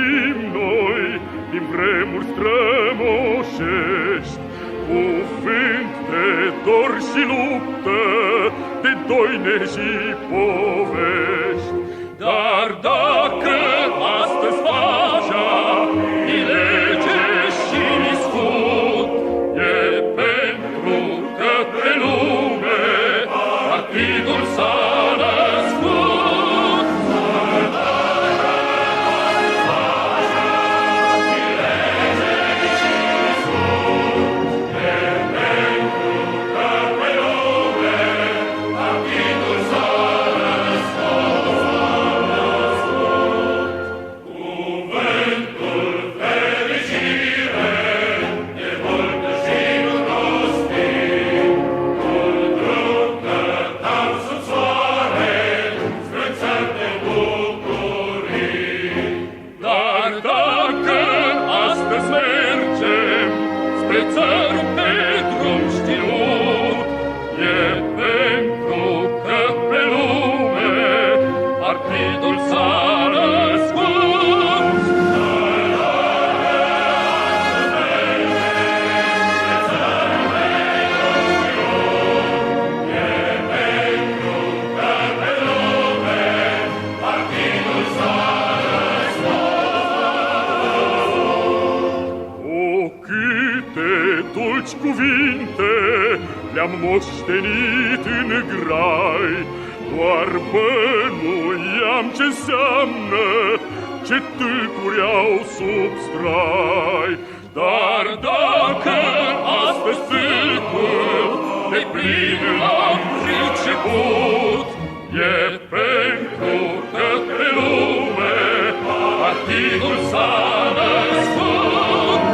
trăim noi din vremuri strămoșești, cu vânt de dor și luptă, de doine și povești. Dar dacă astăzi pacea e lege și sfut, e pentru că pe lume partidul s-a născut. Dulci cuvinte le-am moștenit în grai, doar bănuiam ce înseamnă, ce tâlcuri au sub strai. Dar dacă astăzi tâlcul de plin am priceput, e pentru că pe lume partidul s-a născut.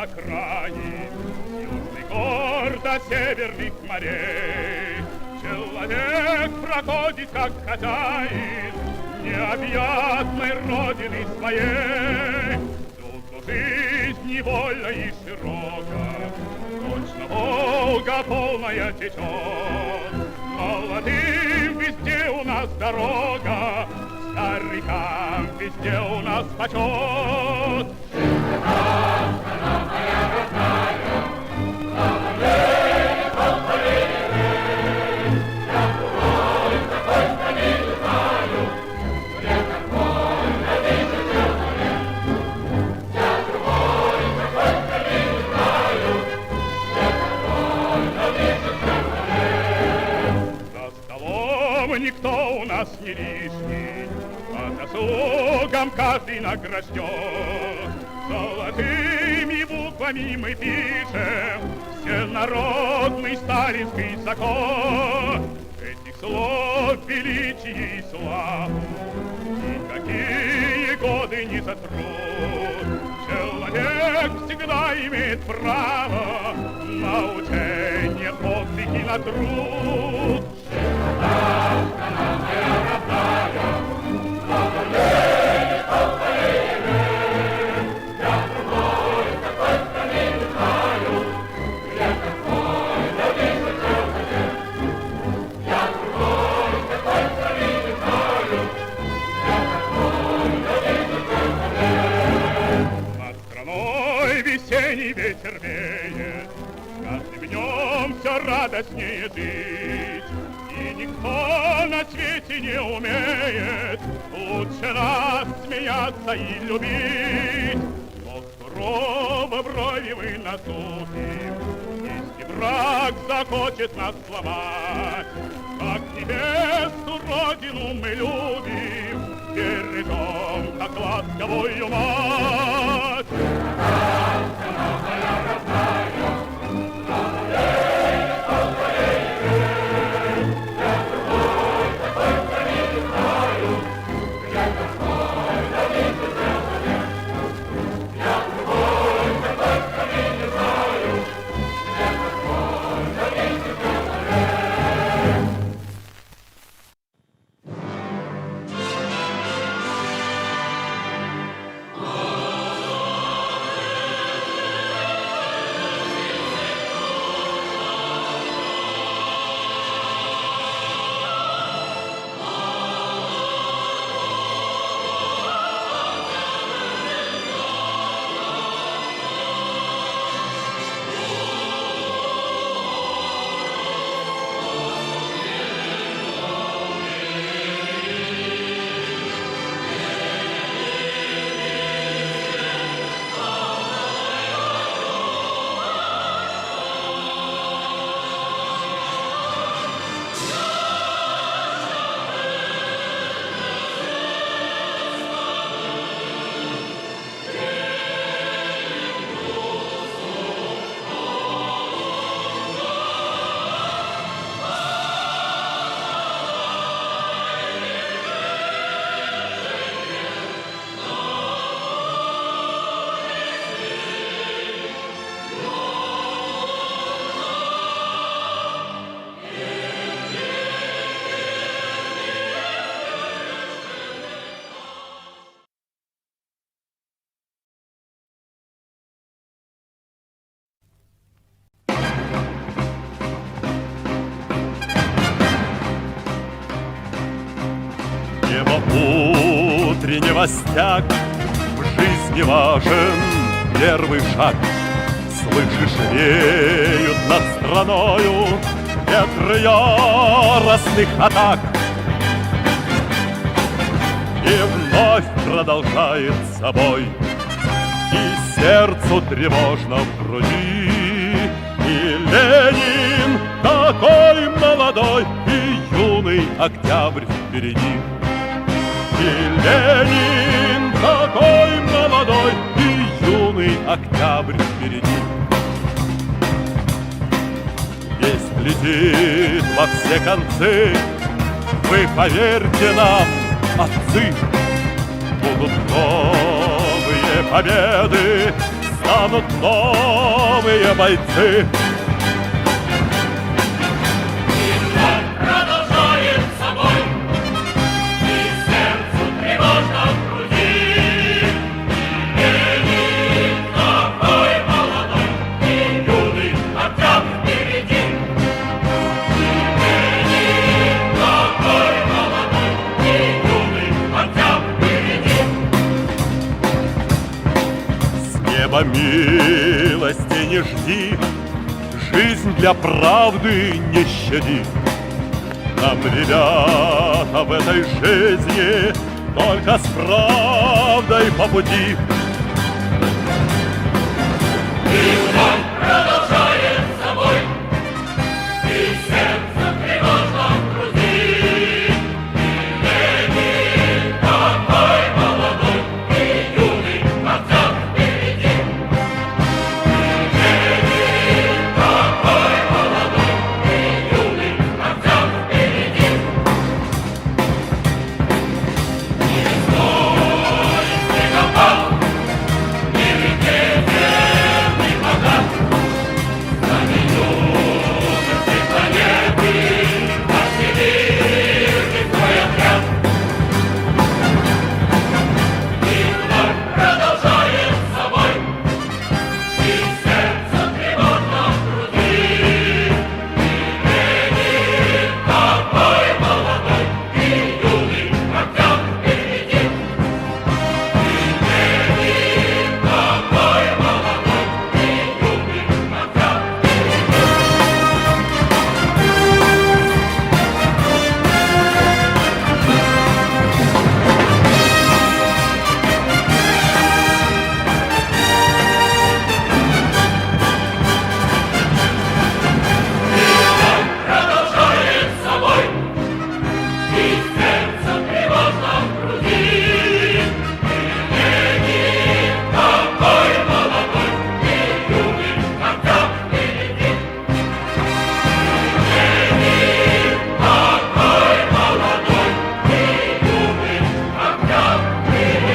окраин, южный город от северных морей. Человек проходит, как хозяин необъятной родины своей. Тут жизнь невольна и широка, точно Волга полная течет. Молодым везде у нас дорога, старикам везде у нас почет. Страна моя родная, слава ей, Бог великий, я другой такой страны не знаю, я такой навижу человек. Я другой такой страны не знаю, я такой навижу человек. За столом никто у нас не лишний, по заслугам каждый награжден. Золотыми буквами мы пишем всенародный сталинский закон. Этих слов величие и славу никакие годы не сотрут. Человек всегда имеет право на учение, подвиг и на труд. Страна моя родная, слава ей, Бог великий, я другой такой страны не знаю, я такой навижу человек. Я другой такой страны не знаю, я такой навижу человек. Над страной весенний ветер веет, каждым днем все радостнее жить. И никто на свете не умеет лучше нас смеяться и любить. Но сурово брови мы насупим, если враг захочет нас сломать. Как небесную родину мы любим, бережем, как ласковую мать. Страна моя родная, слава ей, Бог великий, я другой такой страны не знаю, я такой навижу человек. Я другой такой страны не знаю, я такой навижу человек. Утреннего стяг в жизни важен первый шаг. Слышишь, реют над страною ветры яростных атак. И вновь продолжается бой, и сердцу тревожно в груди. И Ленин такой молодой, и юный октябрь впереди. И Ленин такой молодой, и юный октябрь впереди. Весть летит во все концы, вы поверьте нам, отцы, будут новые победы, станут новые бойцы. Милости не жди, жизнь для правды не щади. Нам, ребята, в этой жизни только с правдой по пути. И он продолжает собой, и сердце тревожно в груди. И Ленин такой молодой, и юный отцом впереди. И Ленин такой молодой, и юный отцом впереди. Не весной снегопад, не ветер, пока. Заменю планеты, осенили твой отряд. И вновь продолжает собой, и сердце тревожно в груди. И Ленин такой молодой, и юный отцом впереди. И Ленин такой молодой, и юный отцом продолжает собой, и сердце тревожно в груди. И Ленин такой молодой, и юный отцом впереди. И Ленин такой молодой, и юный отцом впереди.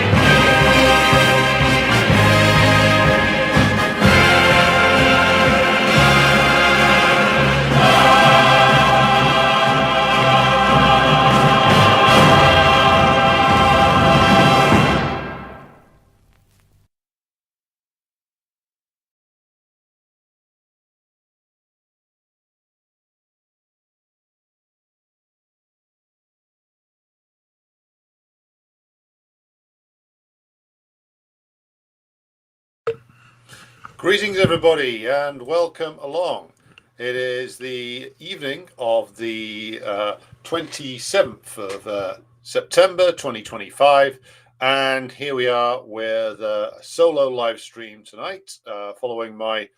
Greetings, everybody, and welcome along. It is the evening of the 27th of September 2025, and here we are with a solo live stream tonight, following my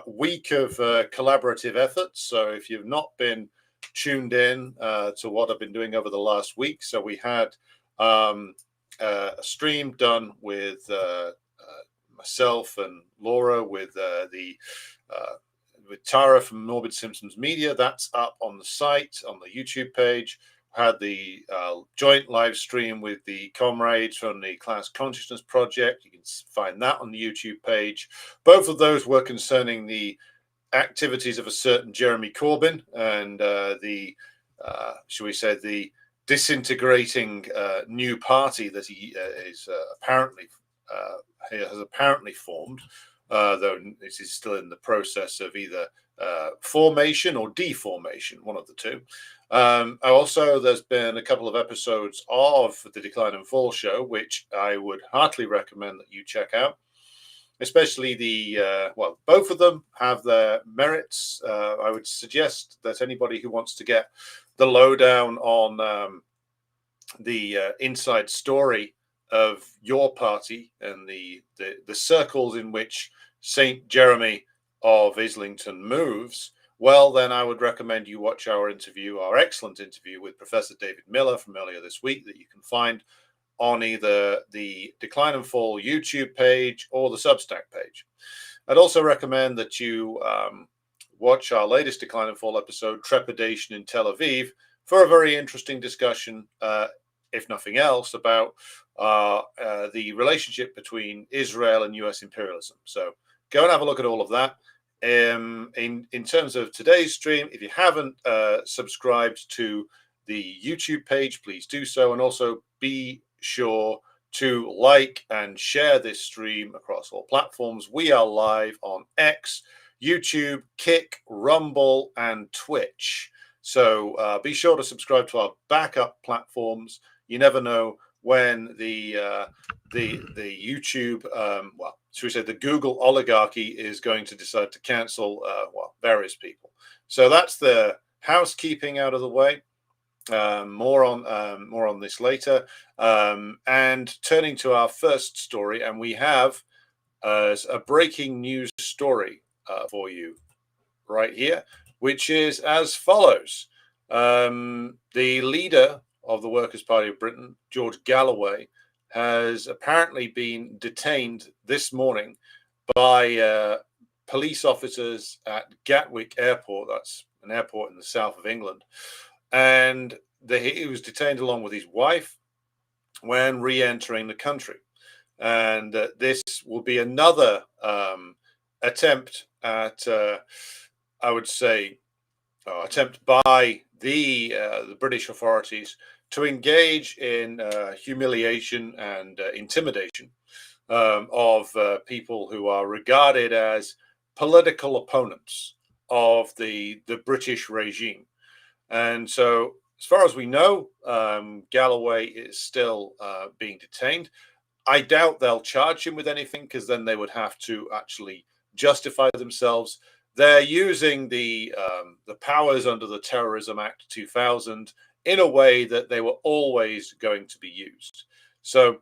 week of collaborative efforts. So if you've not been tuned in to what I've been doing over the last week, so we had a stream done with myself and Laura with with Tara from Morbid Simpsons Media. That's up on the site, on the YouTube page. Had the joint live stream with the comrades from the Class Consciousness Project. You can find that on the YouTube page. Both of those were concerning the activities of a certain Jeremy Corbyn and shall we say, the disintegrating new party that he is has apparently formed, though it is still in the process of either formation or deformation, one of the two. Also, there's been a couple of episodes of the Decline and Fall show, which I would heartily recommend that you check out. Especially both of them have their merits. I would suggest that anybody who wants to get the lowdown on the inside story of your party and the circles in which St. Jeremy of Islington moves, well, then I would recommend you watch our excellent interview with Professor David Miller from earlier this week that you can find on either the Decline and Fall YouTube page or the Substack page. I'd also recommend that you watch our latest Decline and Fall episode, Trepidation in Tel Aviv, for a very interesting discussion if nothing else, about the relationship between Israel and US imperialism. So go and have a look at all of that. In terms of today's stream, if you haven't subscribed to the YouTube page, please do so, and also be sure to like and share this stream across all platforms. We are live on X, YouTube, Kick, Rumble, and Twitch. So be sure to subscribe to our backup platforms. You never know when the YouTube, well, should we say the Google oligarchy is going to decide to cancel, well, various people. So that's the housekeeping out of the way. More on this later. And turning to our first story, and we have a breaking news story for you right here, which is as follows. The leader of the Workers' Party of Britain, George Galloway, has apparently been detained this morning by police officers at Gatwick Airport. That's an airport in the south of England. And he was detained along with his wife when re-entering the country. And this will be another attempt at, I would say, attempt by the British authorities to engage in humiliation and intimidation of people who are regarded as political opponents of the British regime. And so, as far as we know, Galloway is still being detained. I doubt they'll charge him with anything, because then they would have to actually justify themselves. They're using the powers under the Terrorism Act 2000 in a way that they were always going to be used. So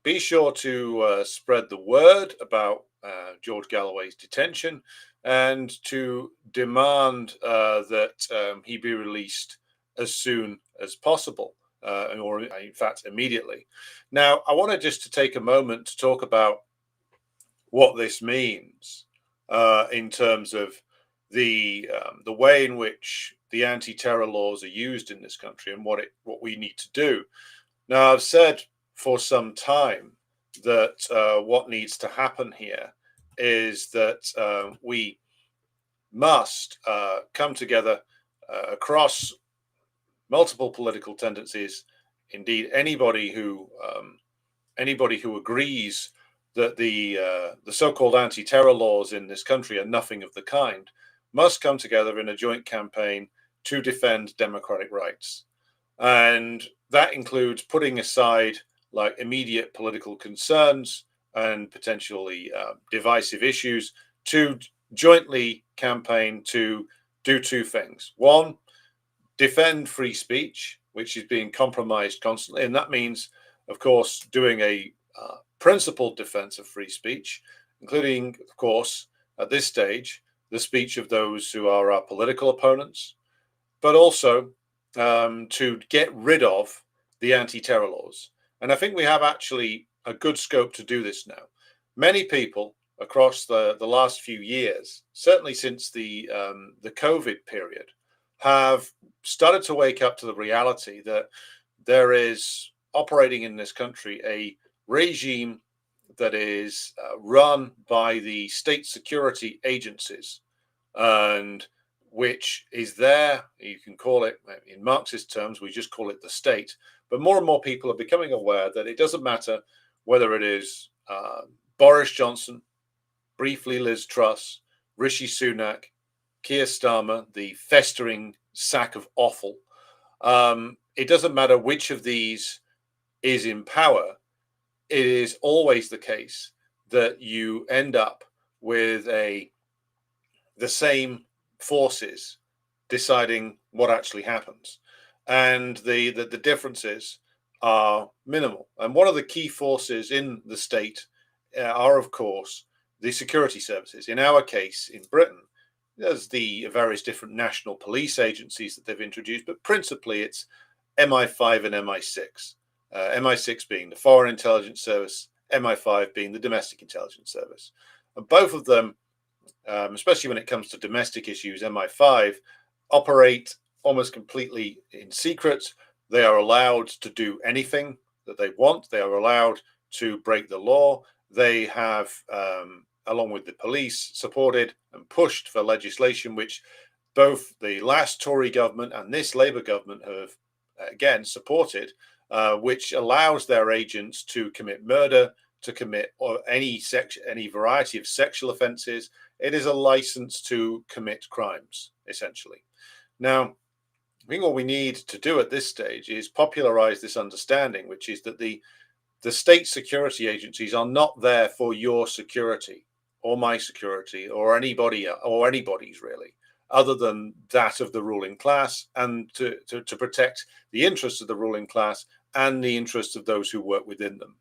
be sure to spread the word about George Galloway's detention, and to demand that he be released as soon as possible, or in fact immediately. Now, I wanted just to take a moment to talk about what this means in terms of the way in which the anti-terror laws are used in this country, and what we need to do. Now, I've said for some time that what needs to happen here is that we must come together across multiple political tendencies. Indeed, anybody who agrees that the so-called anti-terror laws in this country are nothing of the kind must come together in a joint campaign to defend democratic rights. And that includes putting aside like immediate political concerns and potentially divisive issues to jointly campaign to do two things. One, defend free speech, which is being compromised constantly. And that means, of course, doing a principled defense of free speech, including, of course, at this stage, the speech of those who are our political opponents, but also to get rid of the anti-terror laws. And I think we have actually a good scope to do this now. Many people across the last few years, certainly since the COVID period, have started to wake up to the reality that there is operating in this country a regime that is run by the state security agencies, and which is there, you can call it, in Marxist terms, we just call it the state. But more and more people are becoming aware that it doesn't matter whether it is Boris Johnson, briefly Liz Truss, Rishi Sunak, Keir Starmer, the festering sack of offal. It doesn't matter which of these is in power. It is always the case that you end up with the same forces deciding what actually happens, and the differences are minimal. And one of the key forces in the state are, of course, the security services. In our case, in Britain, there's the various different national police agencies that they've introduced, but principally it's MI5 and MI6. MI6 being the Foreign Intelligence Service, MI5 being the Domestic Intelligence Service. And both of them, especially when it comes to domestic issues, MI5 operate almost completely in secret, They are allowed to do anything that they want. They are allowed to break the law. They have, along with the police, supported and pushed for legislation which both the last Tory government and this Labour government have, again, supported, which allows their agents to commit murder, to commit any variety of sexual offences. It is a license to commit crimes, essentially. Now, I think what we need to do at this stage is popularize this understanding, which is that the state security agencies are not there for your security or my security or anybody or anybody's really, other than that of the ruling class, and to protect the interests of the ruling class and the interests of those who work within them.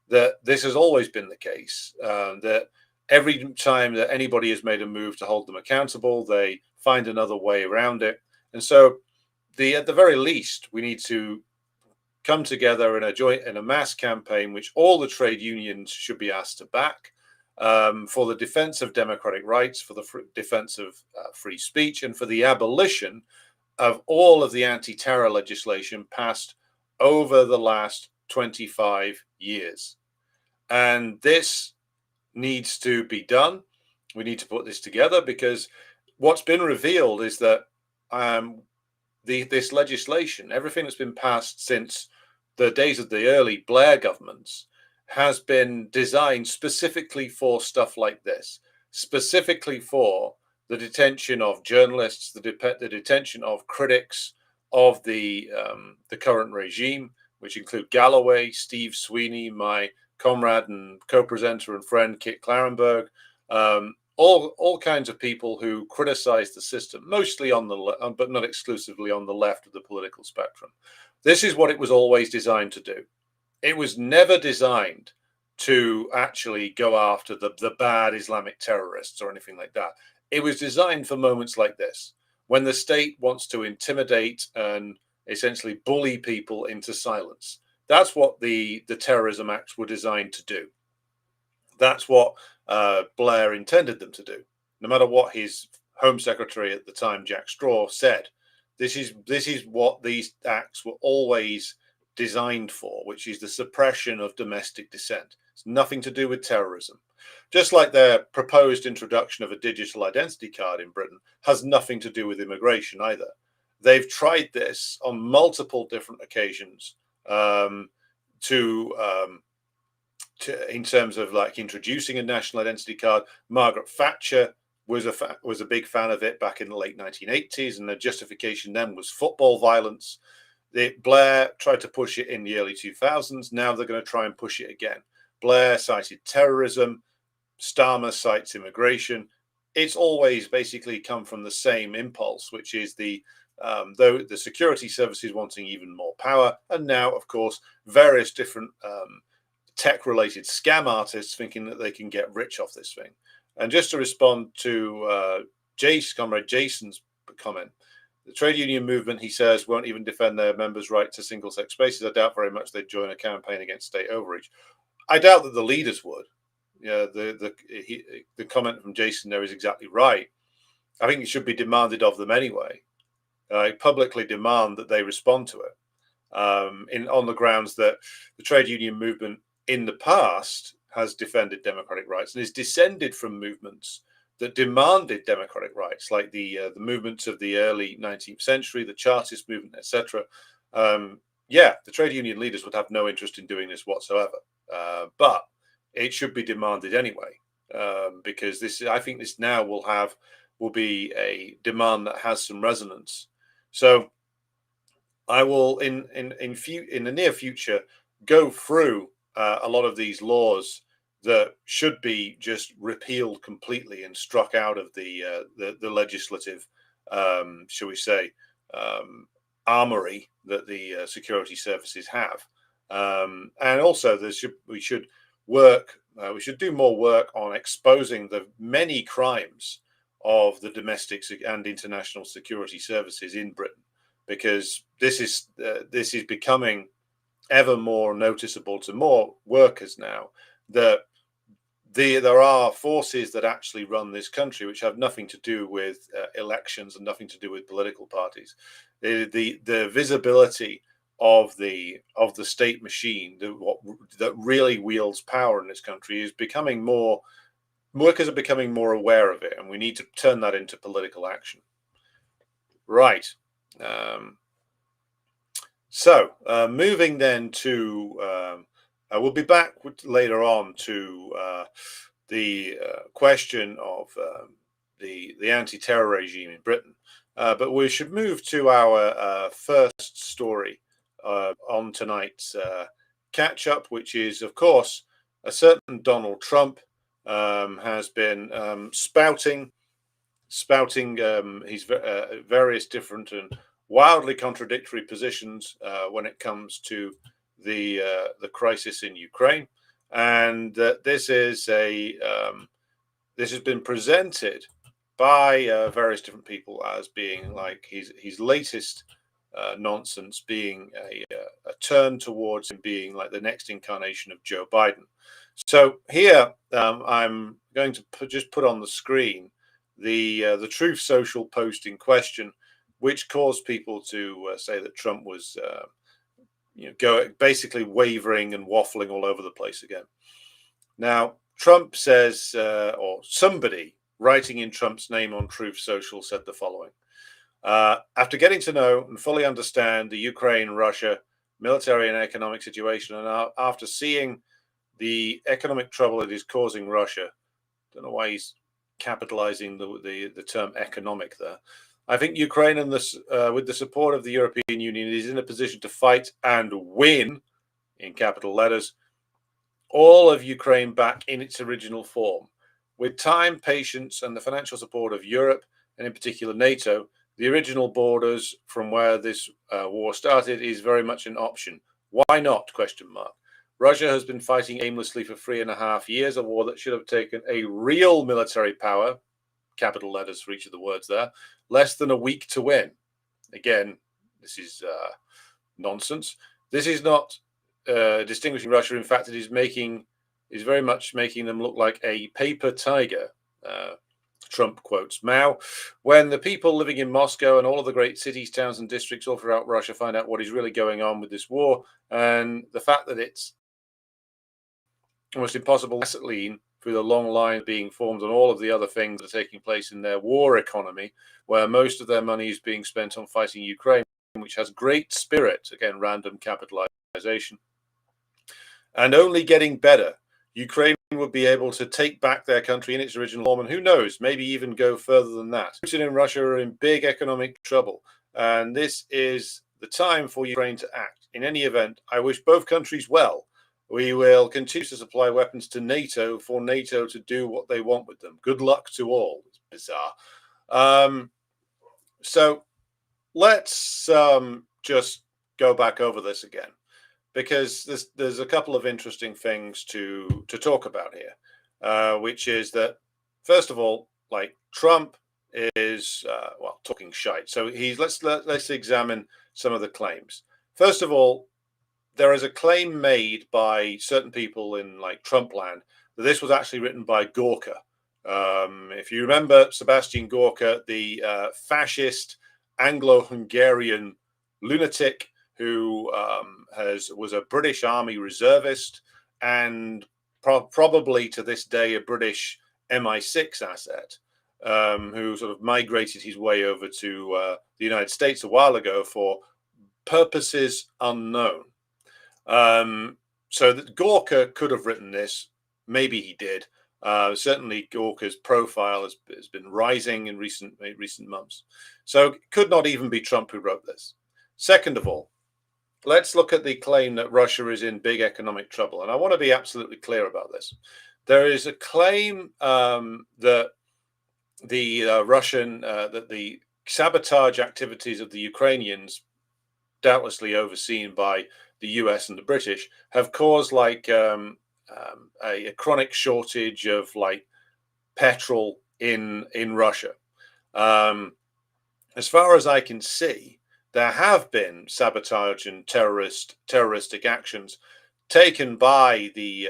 That this has always been the case, that every time that anybody has made a move to hold them accountable, they find another way around it. And so at the very least, we need to come together in a mass campaign, which all the trade unions should be asked to back, for the defense of democratic rights, for the defense of free speech, and for the abolition of all of the anti-terror legislation passed over the last 25 years. And this needs to be done. We need to put this together, because what's been revealed is that this legislation, everything that's been passed since the days of the early Blair governments, has been designed specifically for stuff like this, specifically for the detention of journalists, the detention of critics of the current regime, which include Galloway, Steve Sweeney, my comrade and co-presenter and friend Kit Clarenberg, all kinds of people who criticize the system, mostly but not exclusively on the left of the political spectrum. This is what it was always designed to do. It was never designed to actually go after the bad Islamic terrorists or anything like that. It was designed for moments like this, when the state wants to intimidate and essentially bully people into silence. That's what the terrorism acts were designed to do. That's what Blair intended them to do. No matter what his Home Secretary at the time, Jack Straw, said, this is what these acts were always designed for, which is the suppression of domestic dissent. It's nothing to do with terrorism. Just like their proposed introduction of a digital identity card in Britain has nothing to do with immigration either. They've tried this on multiple different occasions in terms of like introducing a national identity card. Margaret Thatcher was a big fan of it back in the late 1980s, and the justification then was football violence. Blair tried to push it in the early 2000s. Now they're going to try and push it again. Blair cited terrorism. Starmer cites immigration. It's always basically come from the same impulse, which is the security services wanting even more power, and now, of course, various different tech-related scam artists thinking that they can get rich off this thing. And just to respond to Comrade Jason's comment, the trade union movement, he says, won't even defend their members' right to single-sex spaces. I doubt very much they'd join a campaign against state overreach. I doubt that the leaders would. Yeah, the comment from Jason there is exactly right. I think it should be demanded of them anyway. Publicly demand that they respond to it, on the grounds that the trade union movement in the past has defended democratic rights and is descended from movements that demanded democratic rights, like the movements of the early 19th century, the Chartist movement, etc. The trade union leaders would have no interest in doing this whatsoever, but it should be demanded anyway, because I think this now will be a demand that has some resonance. So I will in the near future go through a lot of these laws that should be just repealed completely and struck out of the legislative, shall we say, armory that the security services have, and also we should do more work on exposing the many crimes of the domestic and international security services in Britain, because this is becoming ever more noticeable to more workers now that there are forces that actually run this country which have nothing to do with elections and nothing to do with political parties. The visibility the state machine that really wields power in this country is becoming more. Workers are becoming more aware of it, and we need to turn that into political action. Right. So moving then to, we'll be back later on to the question of the anti-terror regime in Britain. But we should move to our first story on tonight's catch-up, which is, of course, a certain Donald Trump has been spouting his various different and wildly contradictory positions when it comes to the crisis in Ukraine, and this has been presented by various different people as being like his latest nonsense, being a turn towards him being like the next incarnation of Joe Biden. So here I'm going to just put on the screen the Truth Social post in question, which caused people to say that Trump was basically wavering and waffling all over the place again. Now, Trump says, or somebody writing in Trump's name on Truth Social said the following: after getting to know and fully understand the Ukraine-Russia military and economic situation, and after seeing the economic trouble it is causing Russia, don't know why he's capitalizing the term economic there. I think Ukraine, and with the support of the European Union, is in a position to fight and win, in capital letters, all of Ukraine back in its original form. With time, patience, and the financial support of Europe, and in particular NATO, the original borders from where this war started is very much an option. Why not? Question mark. Russia has been fighting aimlessly for 3.5 years, a war that should have taken a real military power, capital letters for each of the words there, less than a week to win. Again, this is nonsense. This is not distinguishing Russia. In fact, it is very much making them look like a paper tiger. Trump quotes Mao. When the people living in Moscow and all of the great cities, towns, and districts all throughout Russia find out what is really going on with this war, and the fact that it's almost impossible to lean through the long line being formed on all of the other things that are taking place in their war economy, where most of their money is being spent on fighting Ukraine, which has great spirit, again, random capitalization, and only getting better. Ukraine would be able to take back their country in its original form, and who knows, maybe even go further than that. Putin and Russia are in big economic trouble, and this is the time for Ukraine to act. In any event, I wish both countries well. We will continue to supply weapons to NATO for NATO to do what they want with them. Good luck to all. It's bizarre. So let's just go back over this again, because there's a couple of interesting things to talk about here, which is that, first of all, like, Trump is talking shite. So let's examine some of the claims. First of all, there is a claim made by certain people in like Trump land that this was actually written by Gorka. If you remember Sebastian Gorka, the fascist Anglo-Hungarian lunatic who was a British Army reservist and probably to this day a British MI6 asset, who sort of migrated his way over to the United States a while ago for purposes unknown. So that Gorka could have written this. Maybe he did. Certainly Gorka's profile has been rising in recent months. So it could not even be Trump who wrote this. Second of all, let's look at the claim that Russia is in big economic trouble. And I want to be absolutely clear about this. There is a claim that the sabotage activities of the Ukrainians, doubtlessly overseen by the US and the British, have caused like a chronic shortage of like petrol in Russia. As far as I can see, there have been sabotage and terroristic actions taken by the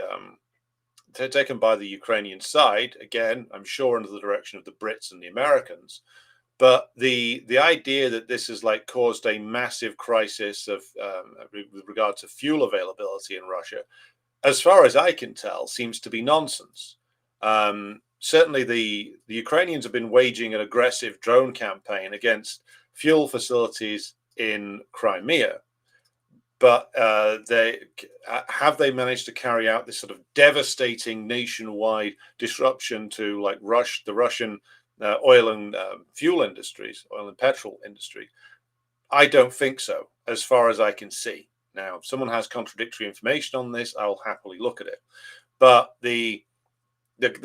Ukrainian side. Again, I'm sure under the direction of the Brits and the Americans. But the idea that this has like caused a massive crisis of with regard to fuel availability in Russia, as far as I can tell, seems to be nonsense. Certainly, the Ukrainians have been waging an aggressive drone campaign against fuel facilities in Crimea, but they managed to carry out this sort of devastating nationwide disruption to like the Russian oil and fuel industries, oil and petrol industry? I don't think so, as far as I can see. Now, if someone has contradictory information on this, I'll happily look at it. But the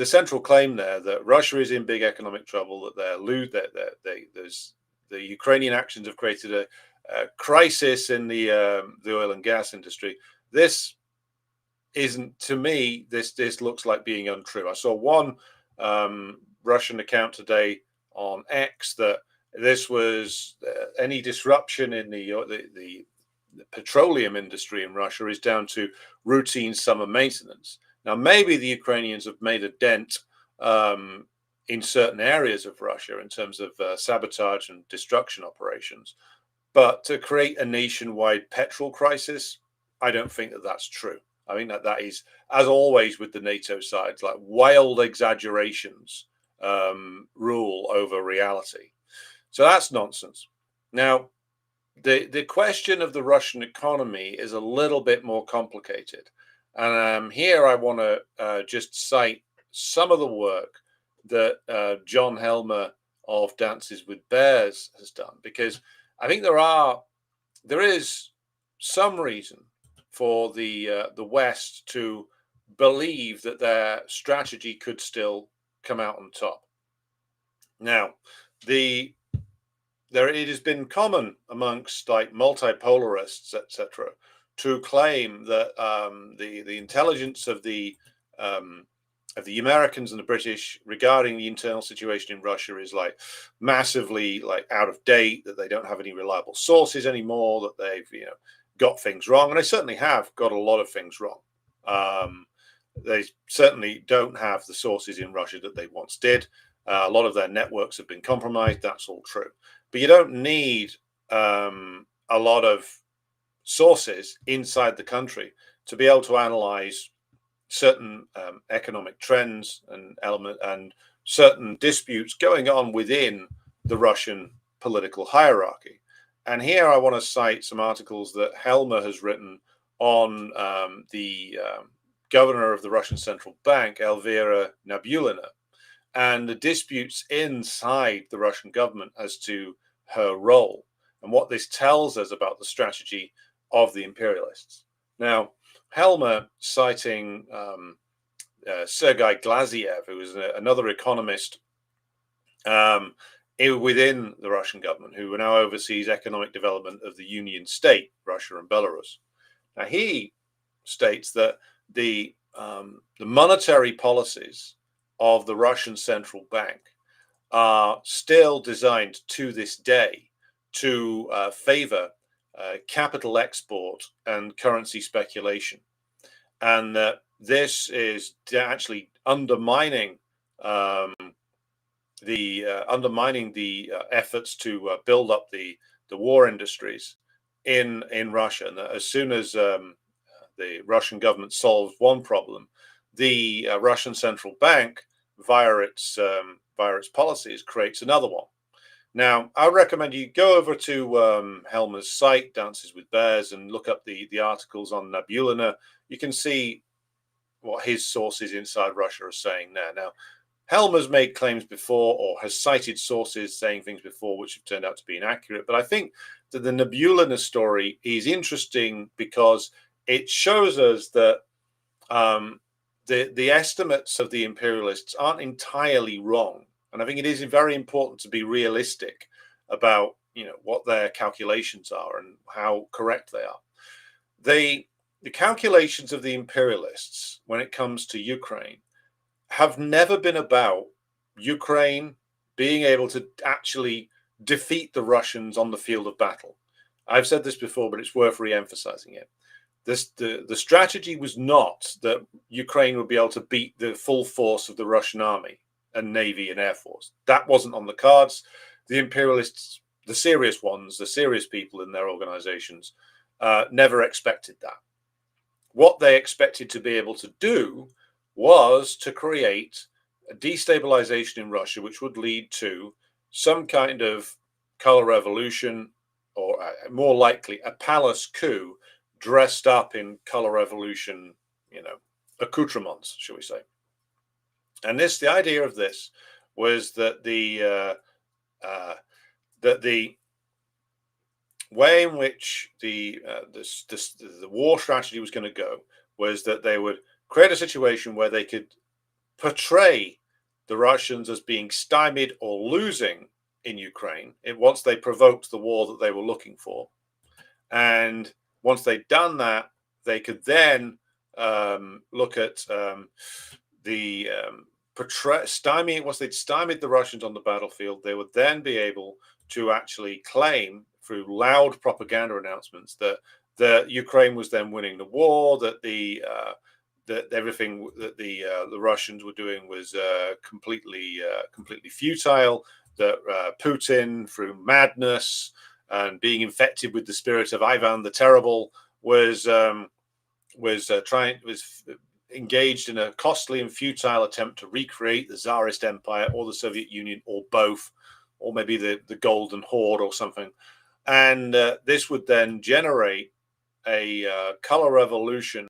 central claim there that Russia is in big economic trouble, that the Ukrainian actions have created a crisis in the oil and gas industry. This isn't, to me, this looks like being untrue. I saw one Russian account today on X that this was any disruption in the petroleum industry in Russia is down to routine summer maintenance. Now, maybe the Ukrainians have made a dent in certain areas of Russia in terms of sabotage and destruction operations, but to create a nationwide petrol crisis, I don't think that that's true. I think that is, as always with the NATO sides, like wild exaggerations rule over reality. So that's nonsense. Now, the question of the Russian economy is a little bit more complicated. And here I want to just cite some of the work that John Helmer of Dances with Bears has done, because I think there is some reason for the West to believe that their strategy could still come out on top. Now, it has been common amongst like multipolarists, etc., to claim that the intelligence of the Americans and the British regarding the internal situation in Russia is like massively like out of date, that they don't have any reliable sources anymore, that they've got things wrong, and they certainly have got a lot of things wrong. They certainly don't have the sources in Russia that they once did. A lot of their networks have been compromised. That's all true, but you don't need a lot of sources inside the country to be able to analyze certain economic trends and certain disputes going on within the Russian political hierarchy. And here I want to cite some articles that Helmer has written on the governor of the Russian Central Bank, Elvira Nabiullina, and the disputes inside the Russian government as to her role and what this tells us about the strategy of the imperialists. Now, Helmer, citing Sergei Glaziev, who is another economist within the Russian government, who now oversees economic development of the Union State, Russia and Belarus. Now, he states that the monetary policies of the Russian central bank are still designed to this day to favor capital export and currency speculation, and that this is actually undermining the efforts to build up the war industries in Russia. And that as soon as the Russian government solves one problem, the Russian central bank, via its policies, creates another one. Now, I recommend you go over to Helmer's site, Dances with Bears, and look up the articles on Nabiullina. You can see what his sources inside Russia are saying there. Now, Helmer's made claims before, or has cited sources saying things before which have turned out to be inaccurate. But I think that the Nabiullina story is interesting because it shows us that the estimates of the imperialists aren't entirely wrong. And I think it is very important to be realistic about, what their calculations are and how correct they are. The calculations of the imperialists when it comes to Ukraine have never been about Ukraine being able to actually defeat the Russians on the field of battle. I've said this before, but it's worth re-emphasizing it. The strategy was not that Ukraine would be able to beat the full force of the Russian army and navy and air force. That wasn't on the cards. the imperialists, the serious ones, the serious people in their organizations, never expected that. What they expected to be able to do was to create a destabilization in Russia, which would lead to some kind of color revolution, or more likely a palace coup dressed up in color revolution, accoutrements, shall we say. And the idea of this was that the way in which the war strategy was going to go was that they would create a situation where they could portray the Russians as being stymied or losing in Ukraine once they provoked the war that they were looking for. And once they'd done that, they could then look at once they'd stymied the Russians on the battlefield, they would then be able to actually claim through loud propaganda announcements that Ukraine was then winning the war, that that everything that the Russians were doing was completely futile, that Putin, through madness and being infected with the spirit of Ivan the Terrible, was engaged in a costly and futile attempt to recreate the Tsarist Empire or the Soviet Union, or both, or maybe the Golden Horde or something. And this would then generate a color revolution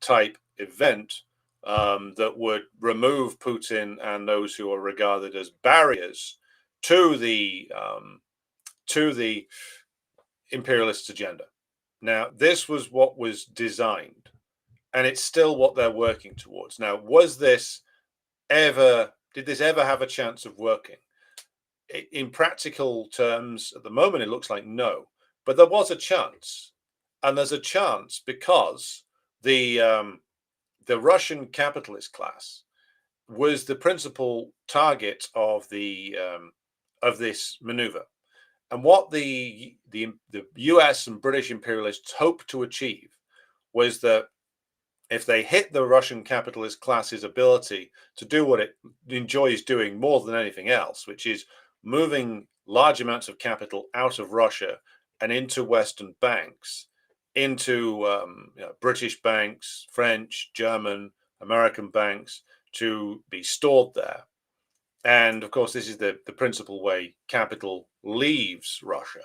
type event that would remove Putin and those who are regarded as barriers to the imperialist agenda. Now, this was what was designed, and it's still what they're working towards. Now, did this ever have a chance of working? In practical terms, at the moment, it looks like no, but there was a chance, and there's a chance because the Russian capitalist class was the principal target of this maneuver. And what the US and British imperialists hoped to achieve was that if they hit the Russian capitalist class's ability to do what it enjoys doing more than anything else, which is moving large amounts of capital out of Russia and into Western banks, into British banks, French, German, American banks, to be stored there. And of course, this is the principal way capital leaves Russia.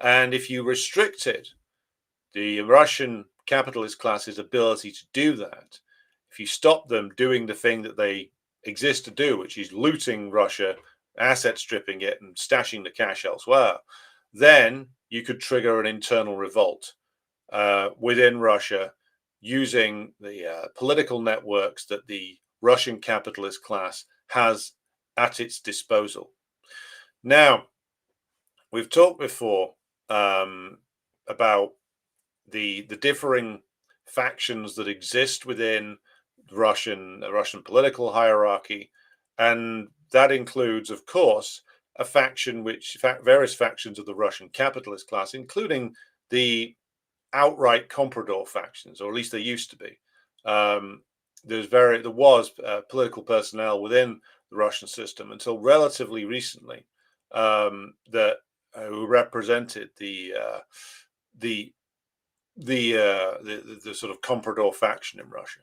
And if you restricted the Russian capitalist class's ability to do that, if you stop them doing the thing that they exist to do, which is looting Russia, asset stripping it, and stashing the cash elsewhere, then you could trigger an internal revolt within Russia using the political networks that the Russian capitalist class has at its disposal. Now, we've talked before about the differing factions that exist within the Russian political hierarchy, and that includes, of course, various factions of the Russian capitalist class, including the outright comprador factions, or at least they used to be. There was political personnel within the Russian system until relatively recently that who represented the sort of comprador faction in Russia.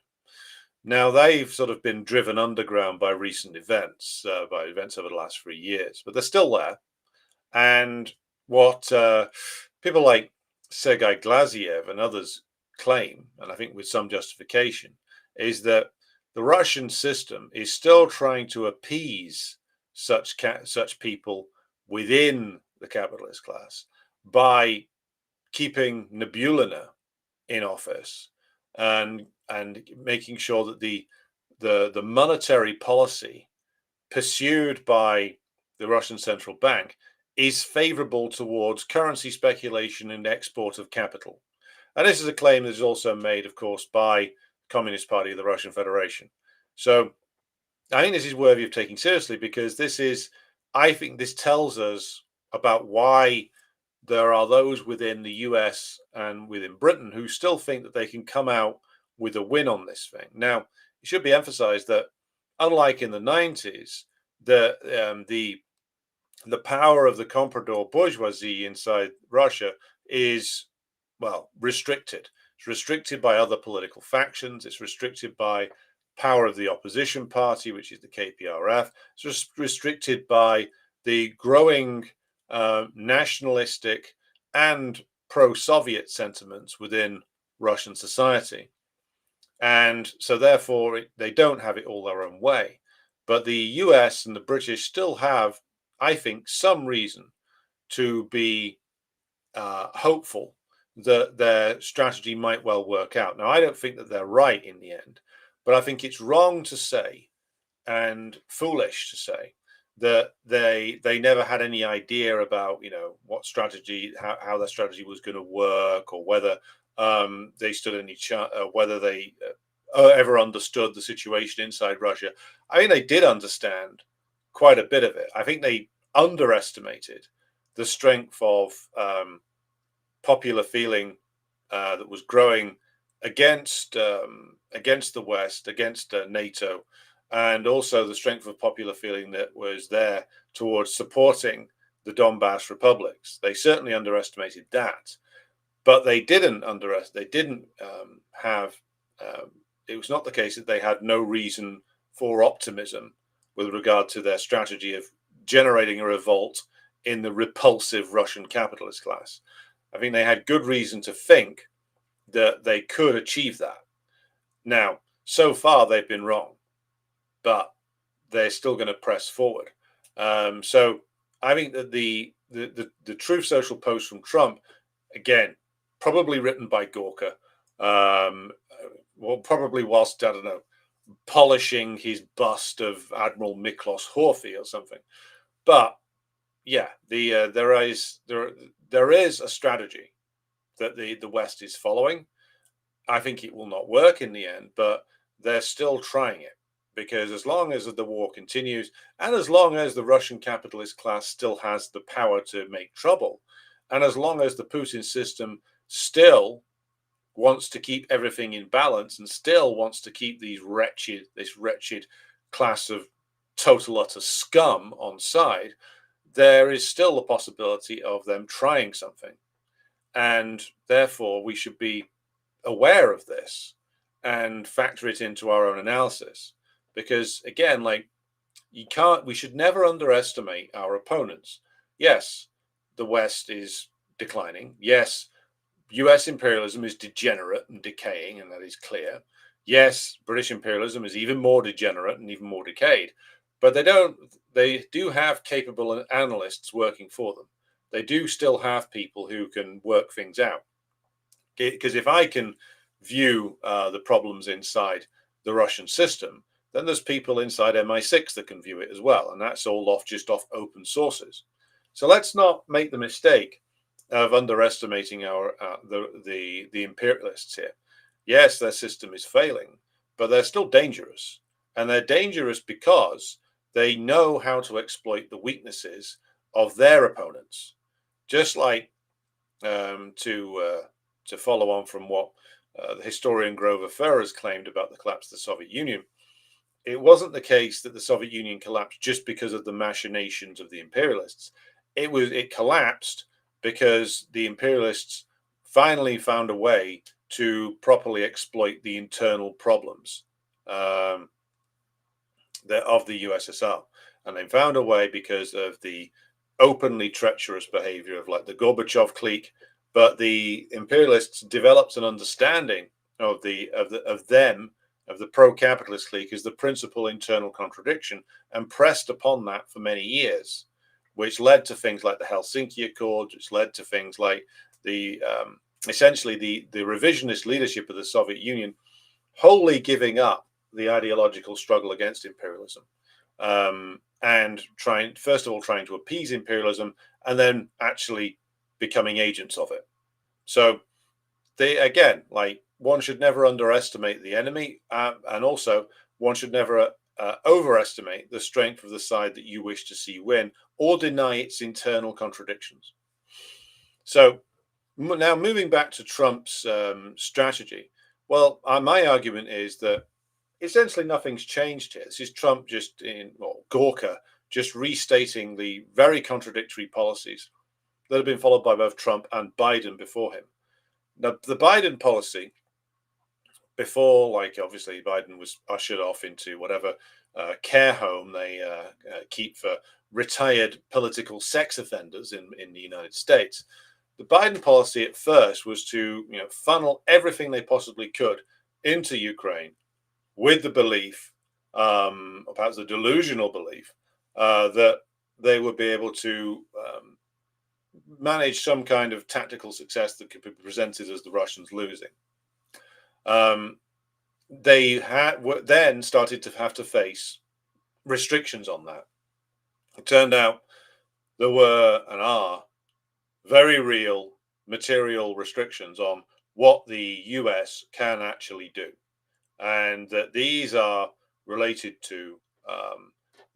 Now they've sort of been driven underground by recent events, over the last 3 years, but they're still there. And what people like Sergei Glaziev and others claim, and I think with some justification, is that the Russian system is still trying to appease such people within the capitalist class by keeping Nebulina in office and making sure that the monetary policy pursued by the Russian central bank is favorable towards currency speculation and export of capital. And this is a claim that is also made, of course, by the Communist Party of the Russian Federation. So I think this is worthy of taking seriously, because I think this tells us about why there are those within the US and within Britain who still think that they can come out with a win on this thing. Now, it should be emphasized that unlike in the 90s, the the power of the comprador bourgeoisie inside Russia is, well, restricted. It's restricted by other political factions. It's restricted by power of the opposition party, which is the KPRF. It's restricted by the growing nationalistic and pro-Soviet sentiments within Russian society. And so therefore they don't have it all their own way. But the US and the British still have, I think, some reason to be hopeful that their strategy might well work out. Now, I don't think that they're right in the end, but I think it's wrong to say and foolish to say that they never had any idea about, you know, what strategy, how their strategy was going to work, or whether they stood any chance, whether they ever understood the situation inside Russia. I think they did understand quite a bit of it. I think they underestimated the strength of popular feeling that was growing against the West, against NATO, and also the strength of popular feeling that was there towards supporting the Donbass republics. They certainly underestimated that, but they didn't have. It was not the case that they had no reason for optimism with regard to their strategy of generating a revolt in the repulsive Russian capitalist class. I think they had good reason to think that they could achieve that. Now, so far they've been wrong, but they're still going to press forward. So I think that the Truth Social post from Trump, again, probably written by Gorka, well, probably whilst, I don't know, polishing his bust of Admiral Miklos Horthy or something. But yeah, there is a strategy that the West is following. I think it will not work in the end, but they're still trying it, because as long as the war continues, and as long as the Russian capitalist class still has the power to make trouble, and as long as the Putin system still wants to keep everything in balance and still wants to keep this wretched class of total utter scum on side, there is still a possibility of them trying something. And therefore we should be aware of this and factor it into our own analysis, because again, like, we should never underestimate our opponents. Yes, the West is declining. Yes, US imperialism is degenerate and decaying, and that is clear. Yes, British imperialism is even more degenerate and even more decayed, but they do have capable analysts working for them. They do still have people who can work things out. Because if I can view the problems inside the Russian system, then there's people inside MI6 that can view it as well, and that's all just off open sources. So let's not make the mistake of underestimating the imperialists here. Yes, their system is failing, but they're still dangerous, and they're dangerous because they know how to exploit the weaknesses of their opponents. Just like to follow on from what the historian Grover Ferrers claimed about the collapse of the Soviet Union, it wasn't the case that the Soviet Union collapsed just because of the machinations of the imperialists. It collapsed because the imperialists finally found a way to properly exploit the internal problems of the USSR. And they found a way because of the openly treacherous behavior of, like, the Gorbachev clique. But the imperialists developed an understanding of the pro-capitalist clique as the principal internal contradiction, and pressed upon that for many years, which led to things like the Helsinki Accords, which led to things like essentially the revisionist leadership of the Soviet Union wholly giving up the ideological struggle against imperialism, and trying to appease imperialism, and then actually becoming agents of it. So one should never underestimate the enemy, and also one should never overestimate the strength of the side that you wish to see win, or deny its internal contradictions. So now, moving back to Trump's strategy, well, my argument is that essentially nothing's changed here. This is Trump Gorka just restating the very contradictory policies that have been followed by both Trump and Biden before him. Now, the Biden policy, before, like, obviously Biden was ushered off into whatever care home they keep for retired political sex offenders in the United States. The Biden policy at first was to funnel everything they possibly could into Ukraine with the belief, perhaps the delusional belief, that they would be able to manage some kind of tactical success that could be presented as the Russians losing. They then started to have to face restrictions on that. It turned out there were and are very real material restrictions on what the US can actually do, and that these are related to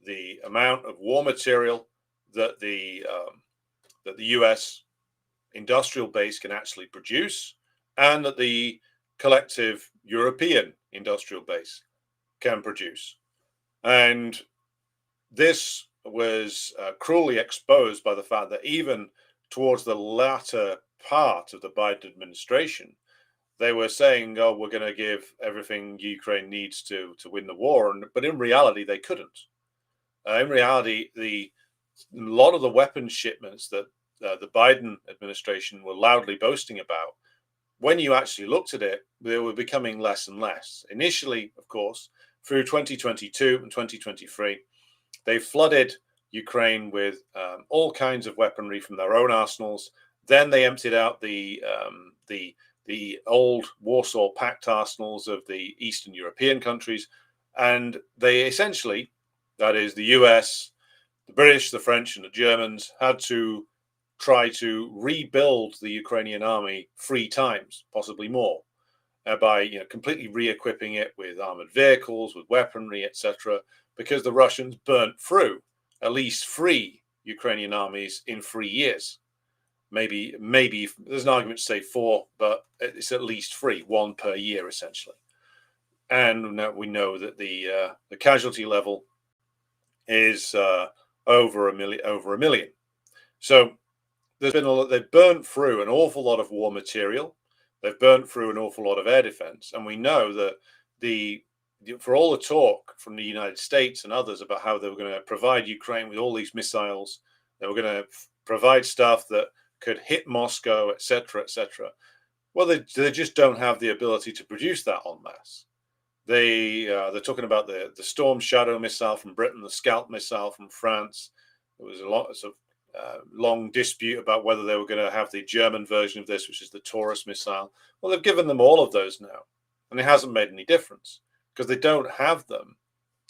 the amount of war material that the US industrial base can actually produce, and that the collective European industrial base can produce. And this was cruelly exposed by the fact that even towards the latter part of the Biden administration, they were saying, "Oh, we're going to give everything Ukraine needs to win the war," but in reality, they couldn't. In reality, a lot of the weapons shipments that the Biden administration were loudly boasting about, when you actually looked at it, they were becoming less and less. Initially, of course, through 2022 and 2023, they flooded Ukraine with all kinds of weaponry from their own arsenals. Then they emptied out the old Warsaw Pact arsenals of the Eastern European countries, and they essentially, that is, the US, the British, the French, and the Germans, had to try to rebuild the Ukrainian army 3 times, possibly more, by completely re-equipping it with armored vehicles, with weaponry, etc., because the Russians burnt through at least 3 Ukrainian armies in 3 years. Maybe there's an argument to say 4, but it's at least 3, 1 per year essentially. And we know that the casualty level is over a million. So they've burnt through an awful lot of war material. They've burnt through an awful lot of air defense, and we know that for all the talk from the United States and others about how they were going to provide Ukraine with all these missiles, they were going to provide stuff that could hit Moscow, etc., etc. Well, they just don't have the ability to produce that en masse. They're talking about the Storm Shadow missile from Britain, the Scalp missile from France. There was a lot of long dispute about whether they were going to have the German version of this, which is the Taurus missile. Well, they've given them all of those now, and it hasn't made any difference because they don't have them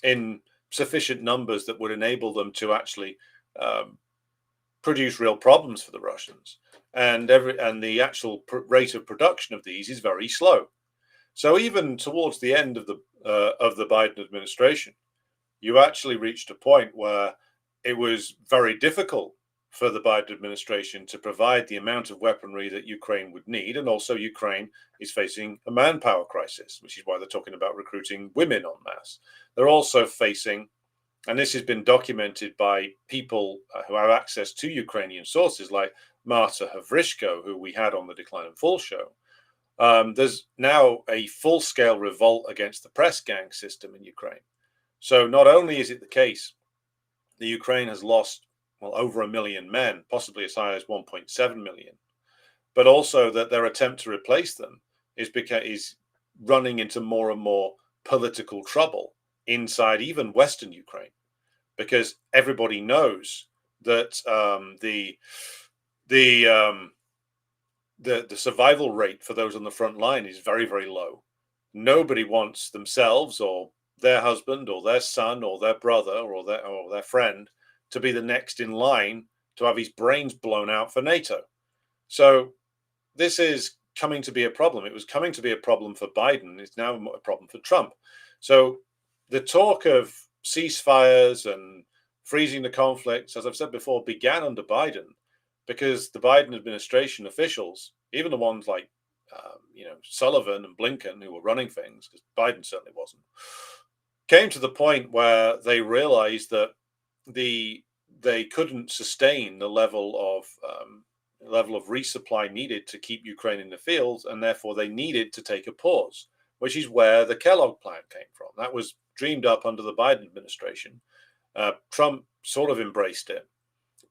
in sufficient numbers that would enable them to actually produce real problems for the Russians. And the actual rate of production of these is very slow. So even towards the end of the Biden administration, you actually reached a point where it was very difficult for the Biden administration to provide the amount of weaponry that Ukraine would need. And also Ukraine is facing a manpower crisis, which is why they're talking about recruiting women en masse. They're also facing, and this has been documented by people who have access to Ukrainian sources like Marta Havrishko, who we had on the Decline and Fall show. There's now a full-scale revolt against the press gang system in Ukraine. So not only is it the case that Ukraine has lost over 1 million men, possibly as high as 1.7 million, but also that their attempt to replace them is running into more and more political trouble inside even Western Ukraine, because everybody knows that the survival rate for those on the front line is very, very low. Nobody wants themselves or their husband or their son or their brother or their friend to be the next in line to have his brains blown out for NATO. So this is coming to be a problem. It was coming to be a problem for Biden. It's now a problem for Trump. So the talk of ceasefires and freezing the conflicts, as I've said before, began under Biden, because the Biden administration officials, even the ones like Sullivan and Blinken, who were running things, because Biden certainly wasn't, came to the point where they realized that they couldn't sustain the level of resupply needed to keep Ukraine in the field, and therefore they needed to take a pause, which is where the Kellogg plan came from. That was dreamed up under the Biden administration. Trump sort of embraced it,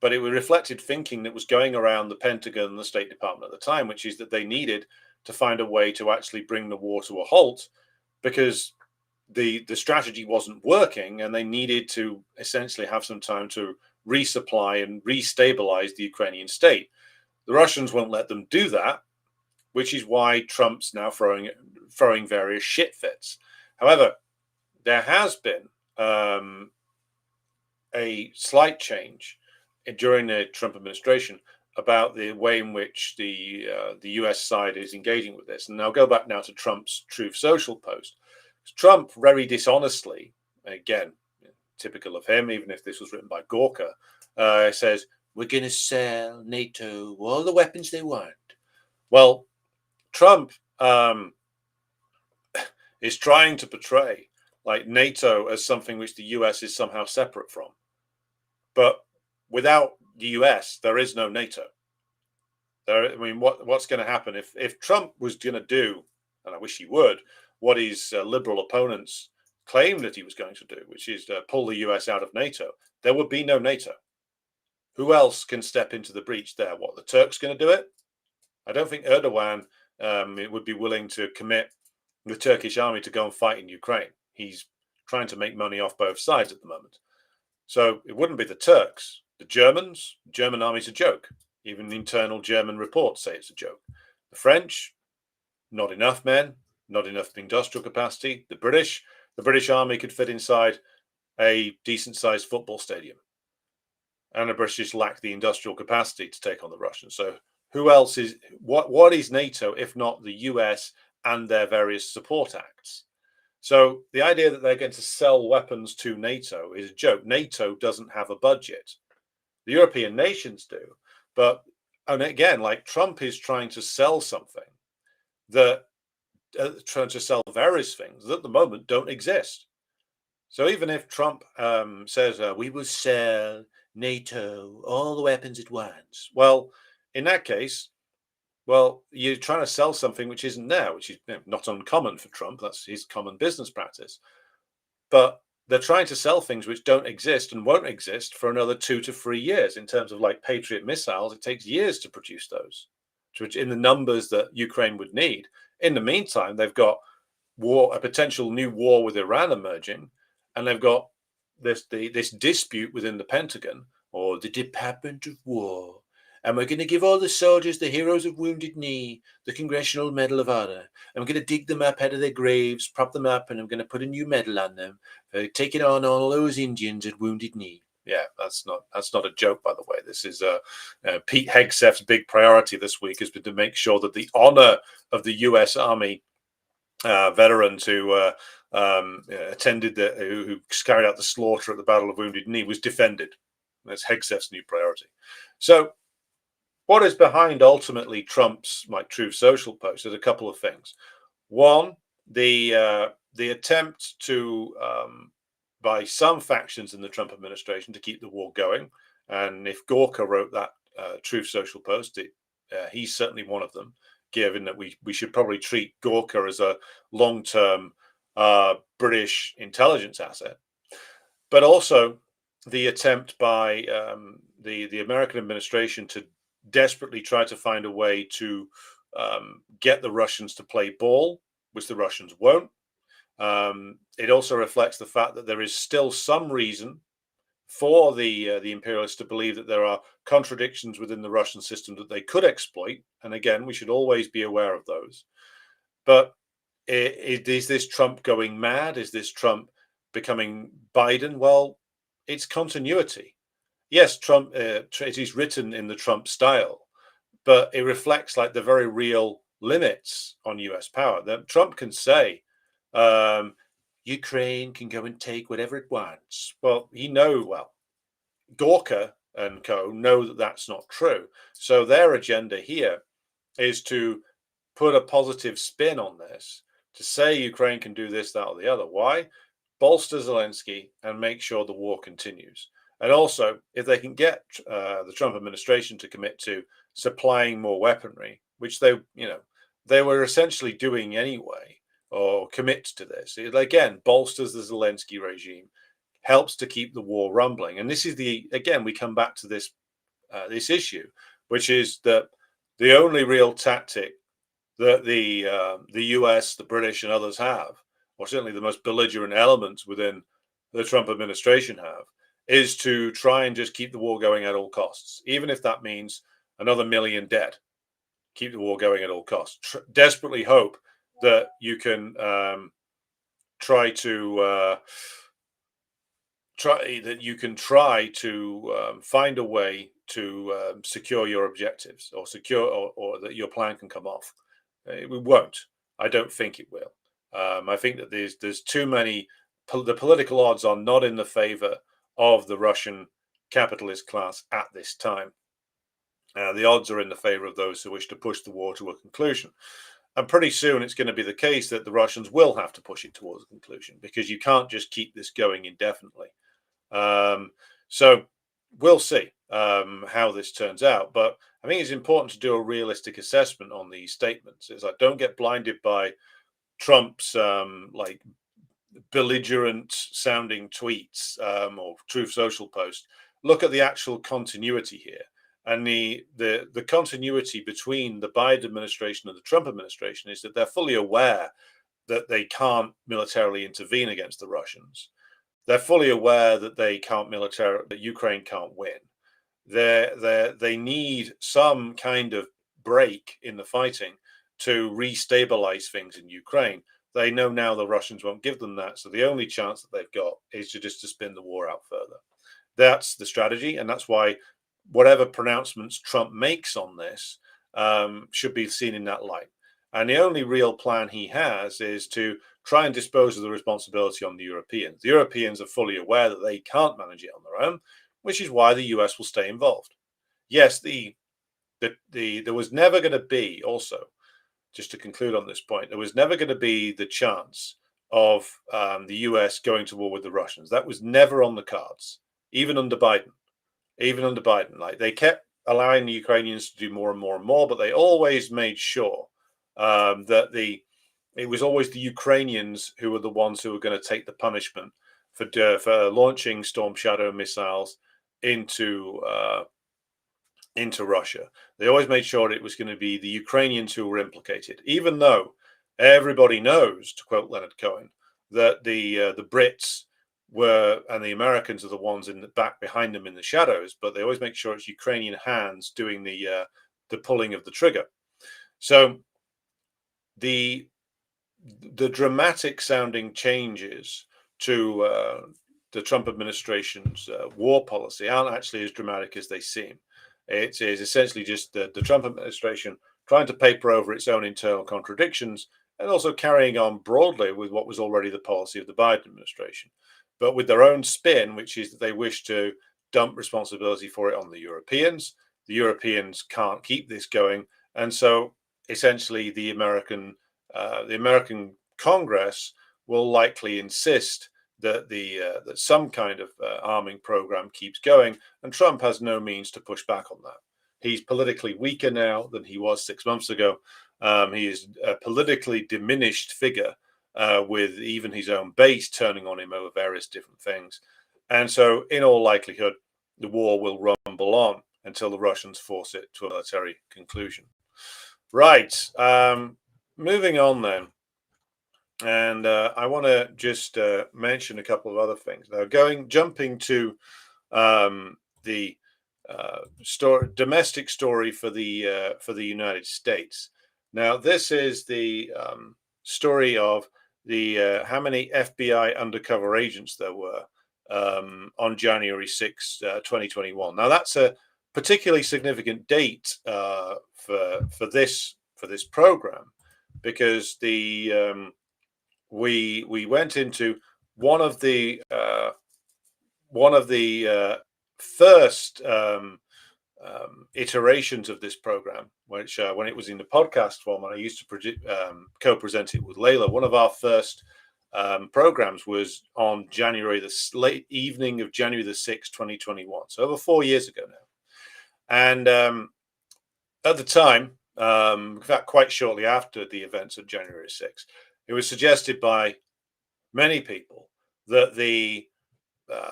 but it reflected thinking that was going around the Pentagon and the State Department at the time, which is that they needed to find a way to actually bring the war to a halt because the strategy wasn't working, and they needed to essentially have some time to resupply and restabilize the Ukrainian state. The Russians won't let them do that, which is why Trump's now throwing various shit fits. However, there has been a slight change during the Trump administration about the way in which the US side is engaging with this. And I'll go back now to Trump's Truth Social post. Trump very dishonestly, again, typical of him, even if this was written by Gawker, says, we're going to sell NATO all the weapons they want. Well, Trump is trying to portray like NATO as something which the US is somehow separate from. But without the US, there is no NATO. What's going to happen if Trump was going to do, and I wish he would, what his liberal opponents claimed that he was going to do, which is pull the US out of NATO, there would be no NATO. Who else can step into the breach there? What, the Turks going to do it? I don't think Erdogan would be willing to commit the Turkish army to go and fight in Ukraine. He's trying to make money off both sides at the moment. So it wouldn't be the Turks. The Germans, German army's a joke. Even the internal German reports say it's a joke. The French, not enough men, not enough industrial capacity. The British army could fit inside a decent-sized football stadium. And the British lack the industrial capacity to take on the Russians. So who else is, what is NATO if not the US and their various support acts? So the idea that they're going to sell weapons to NATO is a joke. NATO doesn't have a budget. The European nations do. But, and again, like Trump is trying to sell something that, trying to sell various things that at the moment don't exist. So even if Trump says, we will sell NATO all the weapons at once, well, in that case, well, you're trying to sell something which isn't there, which is not uncommon for Trump. That's his common business practice. But they're trying to sell things which don't exist and won't exist for another 2 to 3 years. In terms of like Patriot missiles, it takes years to produce those, which in the numbers that Ukraine would need. In the meantime, they've got a potential new war with Iran emerging, and they've got this dispute within the Pentagon or the Department of War. And we're going to give all the soldiers, the heroes of Wounded Knee, the Congressional Medal of Honor. And we're going to dig them up out of their graves, prop them up, and I'm going to put a new medal on them for taking on all those Indians at Wounded Knee. Yeah, that's not a joke, by the way. This is Pete Hegseth's big priority this week has been to make sure that the honor of the U.S. Army veterans who attended who carried out the slaughter at the Battle of Wounded Knee was defended. That's Hegseth's new priority. So what is behind ultimately Trump's Truth Social post? There's a couple of things. One, the attempt to by some factions in the Trump administration to keep the war going. And if Gawker wrote that Truth Social post, he's certainly one of them, given that we should probably treat Gawker as a long-term British intelligence asset. But also the attempt by the American administration to desperately try to find a way to get the Russians to play ball, which the Russians won't. It also reflects the fact that there is still some reason for the imperialists to believe that there are contradictions within the Russian system that they could exploit. And again, we should always be aware of those. But is this Trump going mad? Is this Trump becoming Biden? Well, it's continuity. Yes, Trump, it is written in the Trump style, but it reflects like the very real limits on US power. That Trump can say, Ukraine can go and take whatever it wants. Well, Gawker and co know that that's not true. So their agenda here is to put a positive spin on this, to say Ukraine can do this, that, or the other. Why? Bolster Zelensky and make sure the war continues. And also, if they can get the Trump administration to commit to supplying more weaponry, which they were essentially doing anyway, or commit to this, it again bolsters the Zelensky regime, helps to keep the war rumbling. And this is we come back to this issue, which is that the only real tactic that the US, the British, and others have, or certainly the most belligerent elements within the Trump administration have, is to try and just keep the war going at all costs, even if that means another million dead. Keep the war going at all costs. Desperately hope that you can try to find a way to secure your objectives, or or that your plan can come off. It won't. I don't think it will. I think that there's too many. The political odds are not in the favor of the Russian capitalist class at this time. The odds are in the favor of those who wish to push the war to a conclusion. And pretty soon it's going to be the case that the Russians will have to push it towards a conclusion, because you can't just keep this going indefinitely. So we'll see how this turns out. But I think it's important to do a realistic assessment on these statements. Is like, don't get blinded by Trump's belligerent sounding tweets or Truth Social post. Look at the actual continuity here. And the continuity between the Biden administration and the Trump administration is that they're fully aware that they can't militarily intervene against the Russians. They're fully aware that that Ukraine can't win. They need some kind of break in the fighting to restabilize things in Ukraine. They know now the Russians won't give them that, so the only chance that they've got is to spin the war out further. That's the strategy, and that's why whatever pronouncements Trump makes on this should be seen in that light. And the only real plan he has is to try and dispose of the responsibility on the Europeans. The Europeans are fully aware that they can't manage it on their own, which is why the US will stay involved. Yes, there was never going to be, also, just to conclude on this point, there was never going to be the chance of the US going to war with the Russians. That was never on the cards, even under Biden. Like, they kept allowing the Ukrainians to do more and more and more, but they always made sure that it was always the Ukrainians who were the ones who were going to take the punishment for launching Storm Shadow missiles into Russia. They always made sure it was going to be the Ukrainians who were implicated, even though everybody knows, to quote Leonard Cohen, that the Brits and the Americans are the ones in the back behind them in the shadows, but they always make sure it's Ukrainian hands doing the pulling of the trigger. So the dramatic sounding changes to the Trump administration's war policy aren't actually as dramatic as they seem. It is essentially just the Trump administration trying to paper over its own internal contradictions, and also carrying on broadly with what was already the policy of the Biden administration, but with their own spin, which is that they wish to dump responsibility for it on the Europeans. The Europeans can't keep this going, and so essentially the American Congress will likely insist that that some kind of arming program keeps going, and Trump has no means to push back on that. He's politically weaker now than he was 6 months ago. He is a politically diminished figure, with even his own base turning on him over various different things. And so, in all likelihood, the war will rumble on until the Russians force it to a military conclusion. Right. Moving on then. And I want to just mention a couple of other things. Now, jumping to the domestic story for the United States. Now, this is the story of the how many FBI undercover agents there were on January 6, 2021. Now, that's a particularly significant date for this program, because we went into one of the first iterations of this program, which when it was in the podcast format, I used to co-present it with Layla. One of our first programs was on late evening of January the 6th, 2021. So over 4 years ago now. And at the time, in fact, quite shortly after the events of January 6th, it was suggested by many people that the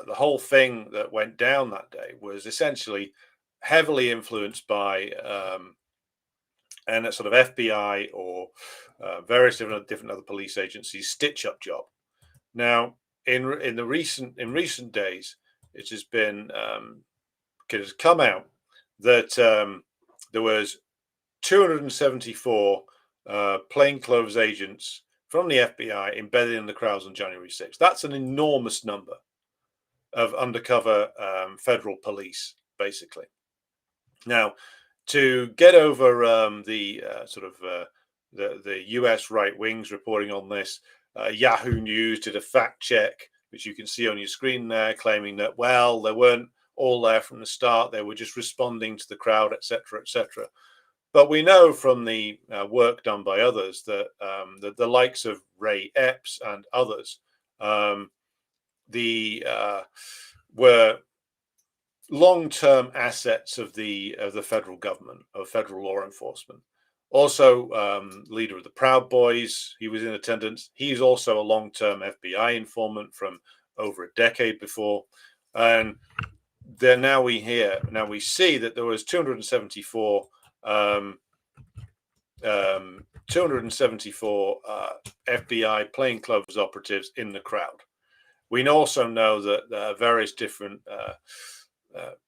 whole thing that went down that day was essentially heavily influenced by and a sort of FBI or various different other police agencies stitch-up job. Now, in recent days, it has been it has come out that there was 274 plainclothes agents from the FBI embedded in the crowds on January 6th. That's an enormous number of undercover federal police, basically. Now, to get over the US right wings reporting on this, Yahoo News did a fact check, which you can see on your screen there, claiming that, well, they weren't all there from the start. They were just responding to the crowd, etc., etc. But we know from the work done by others that the likes of Ray Epps and others were long-term assets of the federal government, of federal law enforcement. Also, leader of the Proud Boys, he was in attendance. He's also a long-term FBI informant from over a decade before. And then now we see that there was 274 FBI plainclothes operatives in the crowd. We also know that various different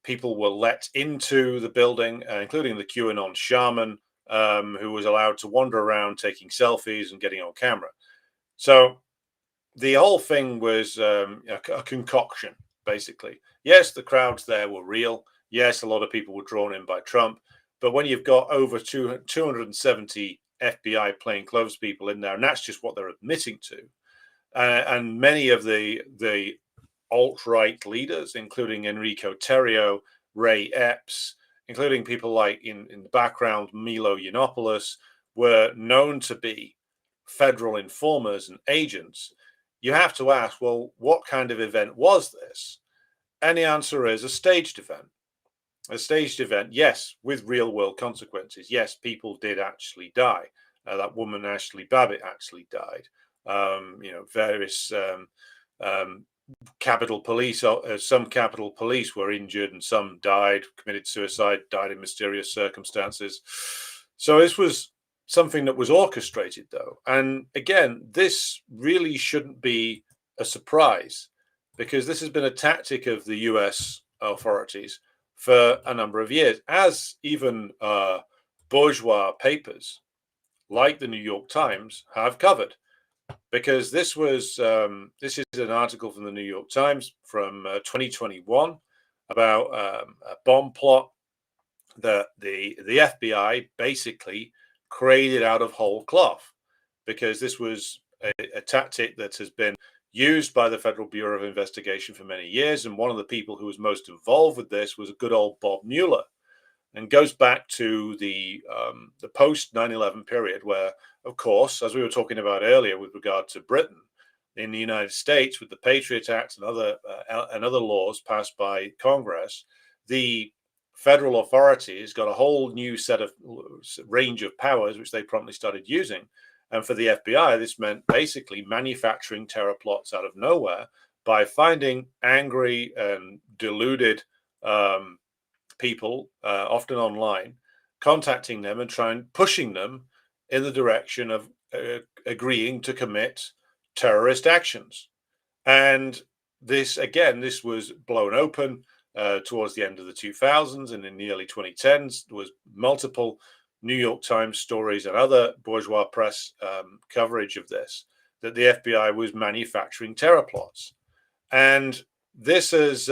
people were let into the building, including the QAnon shaman, who was allowed to wander around taking selfies and getting on camera. So the whole thing was a concoction, basically. Yes, the crowds there were real. Yes, a lot of people were drawn in by Trump. But when you've got over 270 FBI plainclothes people in there, and that's just what they're admitting to, and many of the alt-right leaders, including Enrico Terrio, Ray Epps, including people like in the background, Milo Yiannopoulos, were known to be federal informers and agents. You have to ask, well, what kind of event was this? And the answer is a staged event. A staged event, yes, with real world consequences. Yes, people did actually die. That woman, Ashley Babbitt, actually died. Various Capitol Police, some Capitol Police were injured and some died, committed suicide, died in mysterious circumstances. So this was something that was orchestrated, though. And again, this really shouldn't be a surprise, because this has been a tactic of the US authorities for a number of years, as even bourgeois papers like the New York Times have covered. Because this is an article from the New York Times from 2021 about a bomb plot that the FBI basically created out of whole cloth, because this was a tactic that has been used by the Federal Bureau of Investigation for many years. And one of the people who was most involved with this was a good old Bob Mueller, and goes back to the post 9/11 period, where, of course, as we were talking about earlier with regard to Britain, in the United States with the Patriot Act and other laws passed by Congress, the federal authorities got a whole new set of range of powers, which they promptly started using. And for the FBI, this meant basically manufacturing terror plots out of nowhere by finding angry and deluded people, often online, contacting them and pushing them in the direction of agreeing to commit terrorist actions. And this was blown open towards the end of the 2000s, and in the early 2010s, there was multiple New York Times stories and other bourgeois press coverage of this, that the FBI was manufacturing terror plots. And this is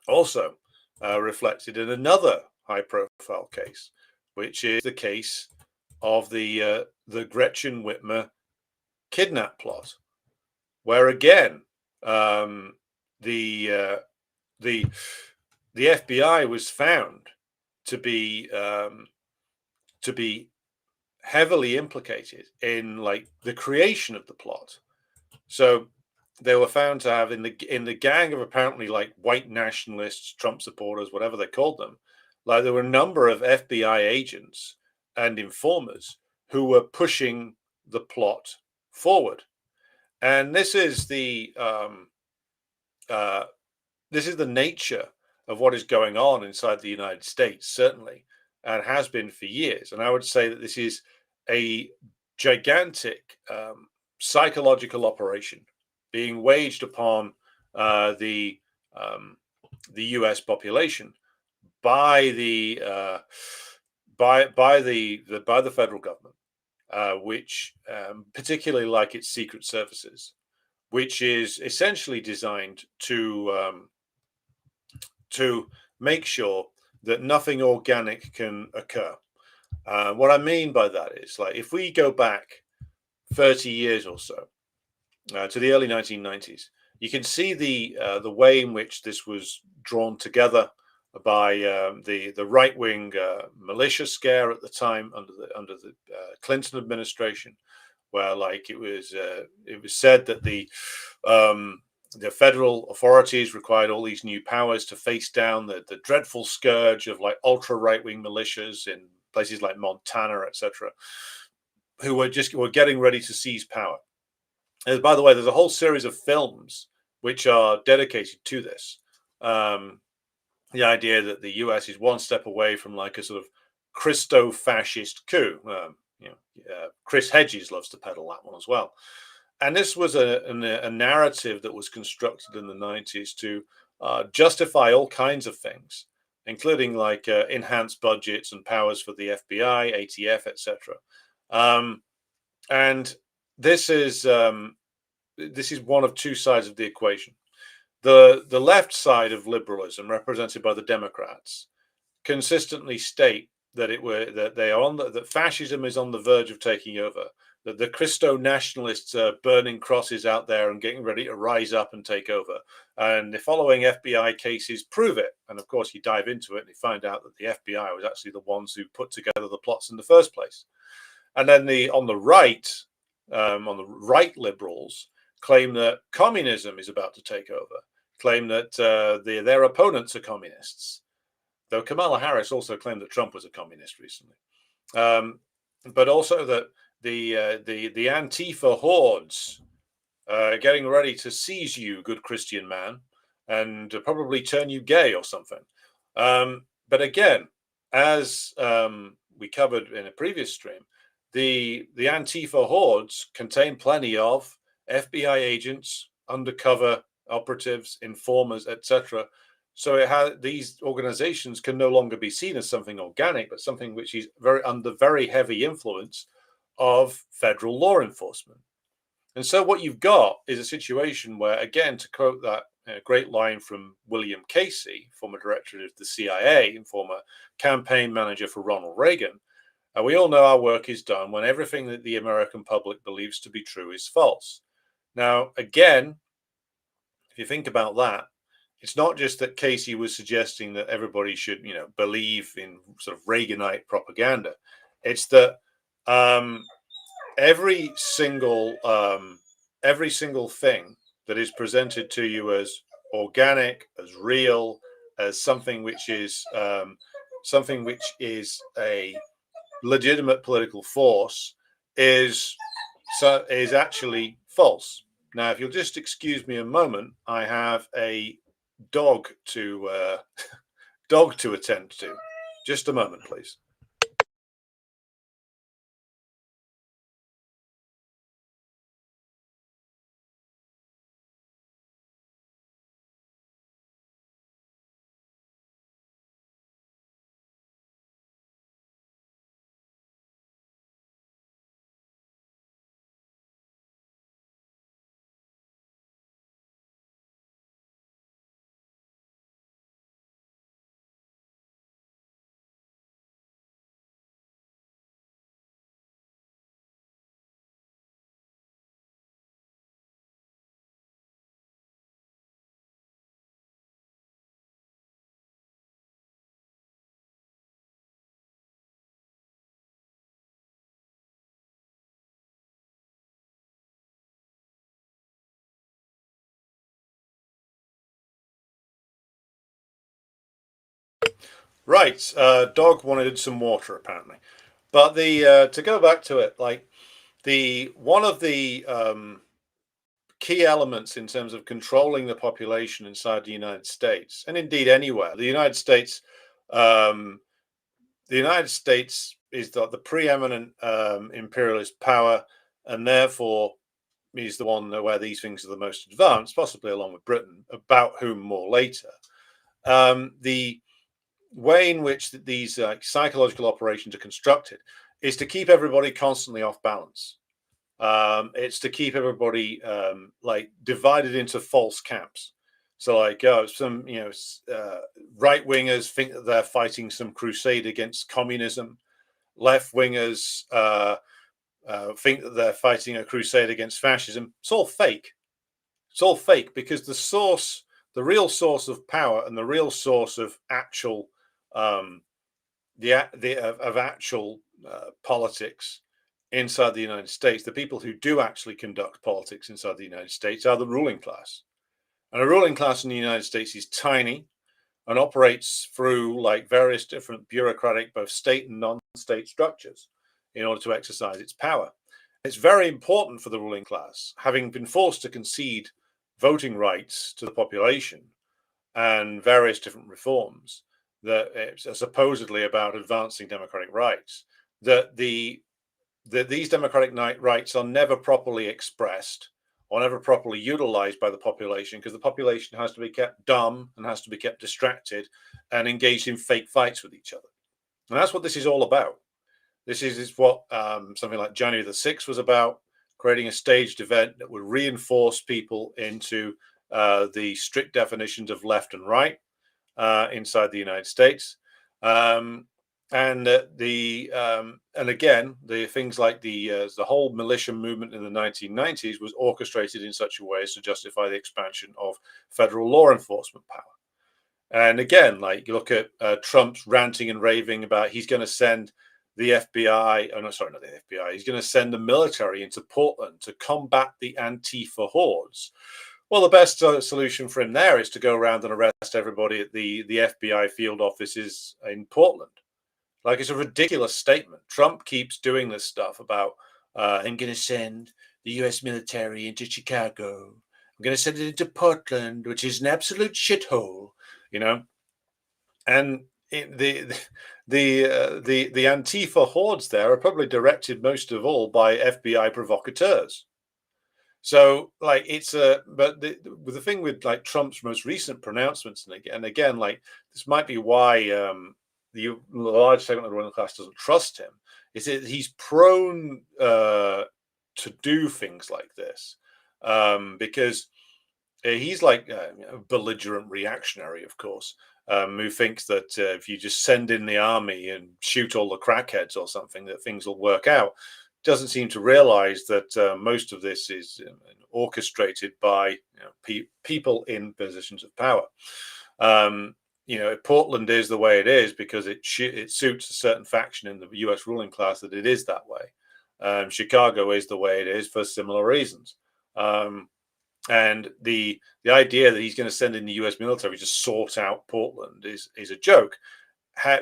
also reflected in another high-profile case, which is the case of the Gretchen Whitmer kidnap plot, where again the FBI was found to be heavily implicated in like the creation of the plot. So they were found to have in the gang of apparently like white nationalists, Trump supporters, whatever they called them, like there were a number of FBI agents and informers who were pushing the plot forward. And uh, this is the nature of what is going on inside the United States, certainly, and has been for years. And I would say that this is a gigantic psychological operation being waged upon uh, the um, the U.S. population by the federal government, which particularly like its secret services, which is essentially designed to make sure that nothing organic can occur. What I mean by that is, like, if we go back 30 years or so to the early 1990s, you can see the way in which this was drawn together by the right wing militia scare at the time under the Clinton administration, where like it was said that the federal authorities required all these new powers to face down the dreadful scourge of like ultra right wing militias in places like Montana, etc., who were getting ready to seize power. And by the way, there's a whole series of films which are dedicated to this. The idea that the US is one step away from like a sort of Christo-fascist coup. Chris Hedges loves to peddle that one as well. And this was a narrative that was constructed in the 90s to justify all kinds of things, including like enhanced budgets and powers for the FBI, ATF, etc. And this is one of two sides of the equation. The left side of liberalism, represented by the Democrats, consistently state that that fascism is on the verge of taking over, that the Christo nationalists are burning crosses out there and getting ready to rise up and take over. And the following FBI cases prove it. And of course, you dive into it and you find out that the FBI was actually the ones who put together the plots in the first place. And then on the right liberals claim that communism is about to take over, claim that their opponents are communists. Though Kamala Harris also claimed that Trump was a communist recently, but also that the Antifa hordes are getting ready to seize you, good Christian man, and probably turn you gay or something. But again, as we covered in a previous stream, the Antifa hordes contain plenty of FBI agents, undercover operatives, informers, etc. So these organizations can no longer be seen as something organic, but something which is under very heavy influence of federal law enforcement. And so what you've got is a situation where, again, to quote that great line from William Casey, former director of the CIA and former campaign manager for Ronald Reagan, we all know our work is done when everything that the American public believes to be true is false. Now, again, if you think about that, it's not just that Casey was suggesting that everybody should, believe in sort of Reaganite propaganda. It's that every single thing that is presented to you as organic, as real, as something which is a legitimate political force is actually false. Now, if you'll just excuse me a moment, I have a dog to attend to. Just a moment, please. Right. Dog wanted some water apparently, but the to go back to it, like the one of the key elements in terms of controlling the population inside the United States, and indeed anywhere, um, the United States is the preeminent imperialist power, and therefore is the one where these things are the most advanced, possibly along with Britain, about whom more later. The way in which these psychological operations are constructed is to keep everybody constantly off balance. It's to keep everybody like divided into false camps. So, like, some right wingers think that they're fighting some crusade against communism. Left wingers think that they're fighting a crusade against fascism. It's all fake. It's all fake because the real source of power, and the real source of actual um, of actual politics inside the United States, the people who do actually conduct politics inside the United States are the ruling class. And a ruling class in the United States is tiny and operates through like various different bureaucratic, both state and non-state structures in order to exercise its power. It's very important for the ruling class, having been forced to concede voting rights to the population and various different reforms that it's supposedly about advancing democratic rights, that these democratic rights are never properly expressed or never properly utilized by the population, because the population has to be kept dumb and has to be kept distracted and engaged in fake fights with each other. And that's what this is all about. This is what something like January the 6th was about, creating a staged event that would reinforce people into the strict definitions of left and right inside the United States. And again, the things like the whole militia movement in the 1990s was orchestrated in such a way as to justify the expansion of federal law enforcement power. And again, like you look at Trump's ranting and raving about he's going to send the FBI, oh no, sorry, not the FBI, he's going to send the military into Portland to combat the Antifa hordes. Well, the best solution for him there is to go around and arrest everybody at the FBI field offices in Portland. Like, it's a ridiculous statement. Trump keeps doing this stuff about, I'm going to send the US military into Chicago. I'm going to send it into Portland, which is an absolute shithole, you know. And the Antifa hordes there are probably directed most of all by FBI provocateurs. So, like, it's but the thing with like Trump's most recent pronouncements, and again, like this might be why the large segment of the ruling class doesn't trust him, is that he's prone to do things like this because he's like a belligerent reactionary, of course, who thinks that if you just send in the army and shoot all the crackheads or something, that things will work out. Doesn't seem to realize that most of this is orchestrated by people in positions of power. Portland is the way it is because it suits a certain faction in the U.S. ruling class that it is that way. Chicago is the way it is for similar reasons. And the idea that he's going to send in the U.S. military to sort out Portland is a joke.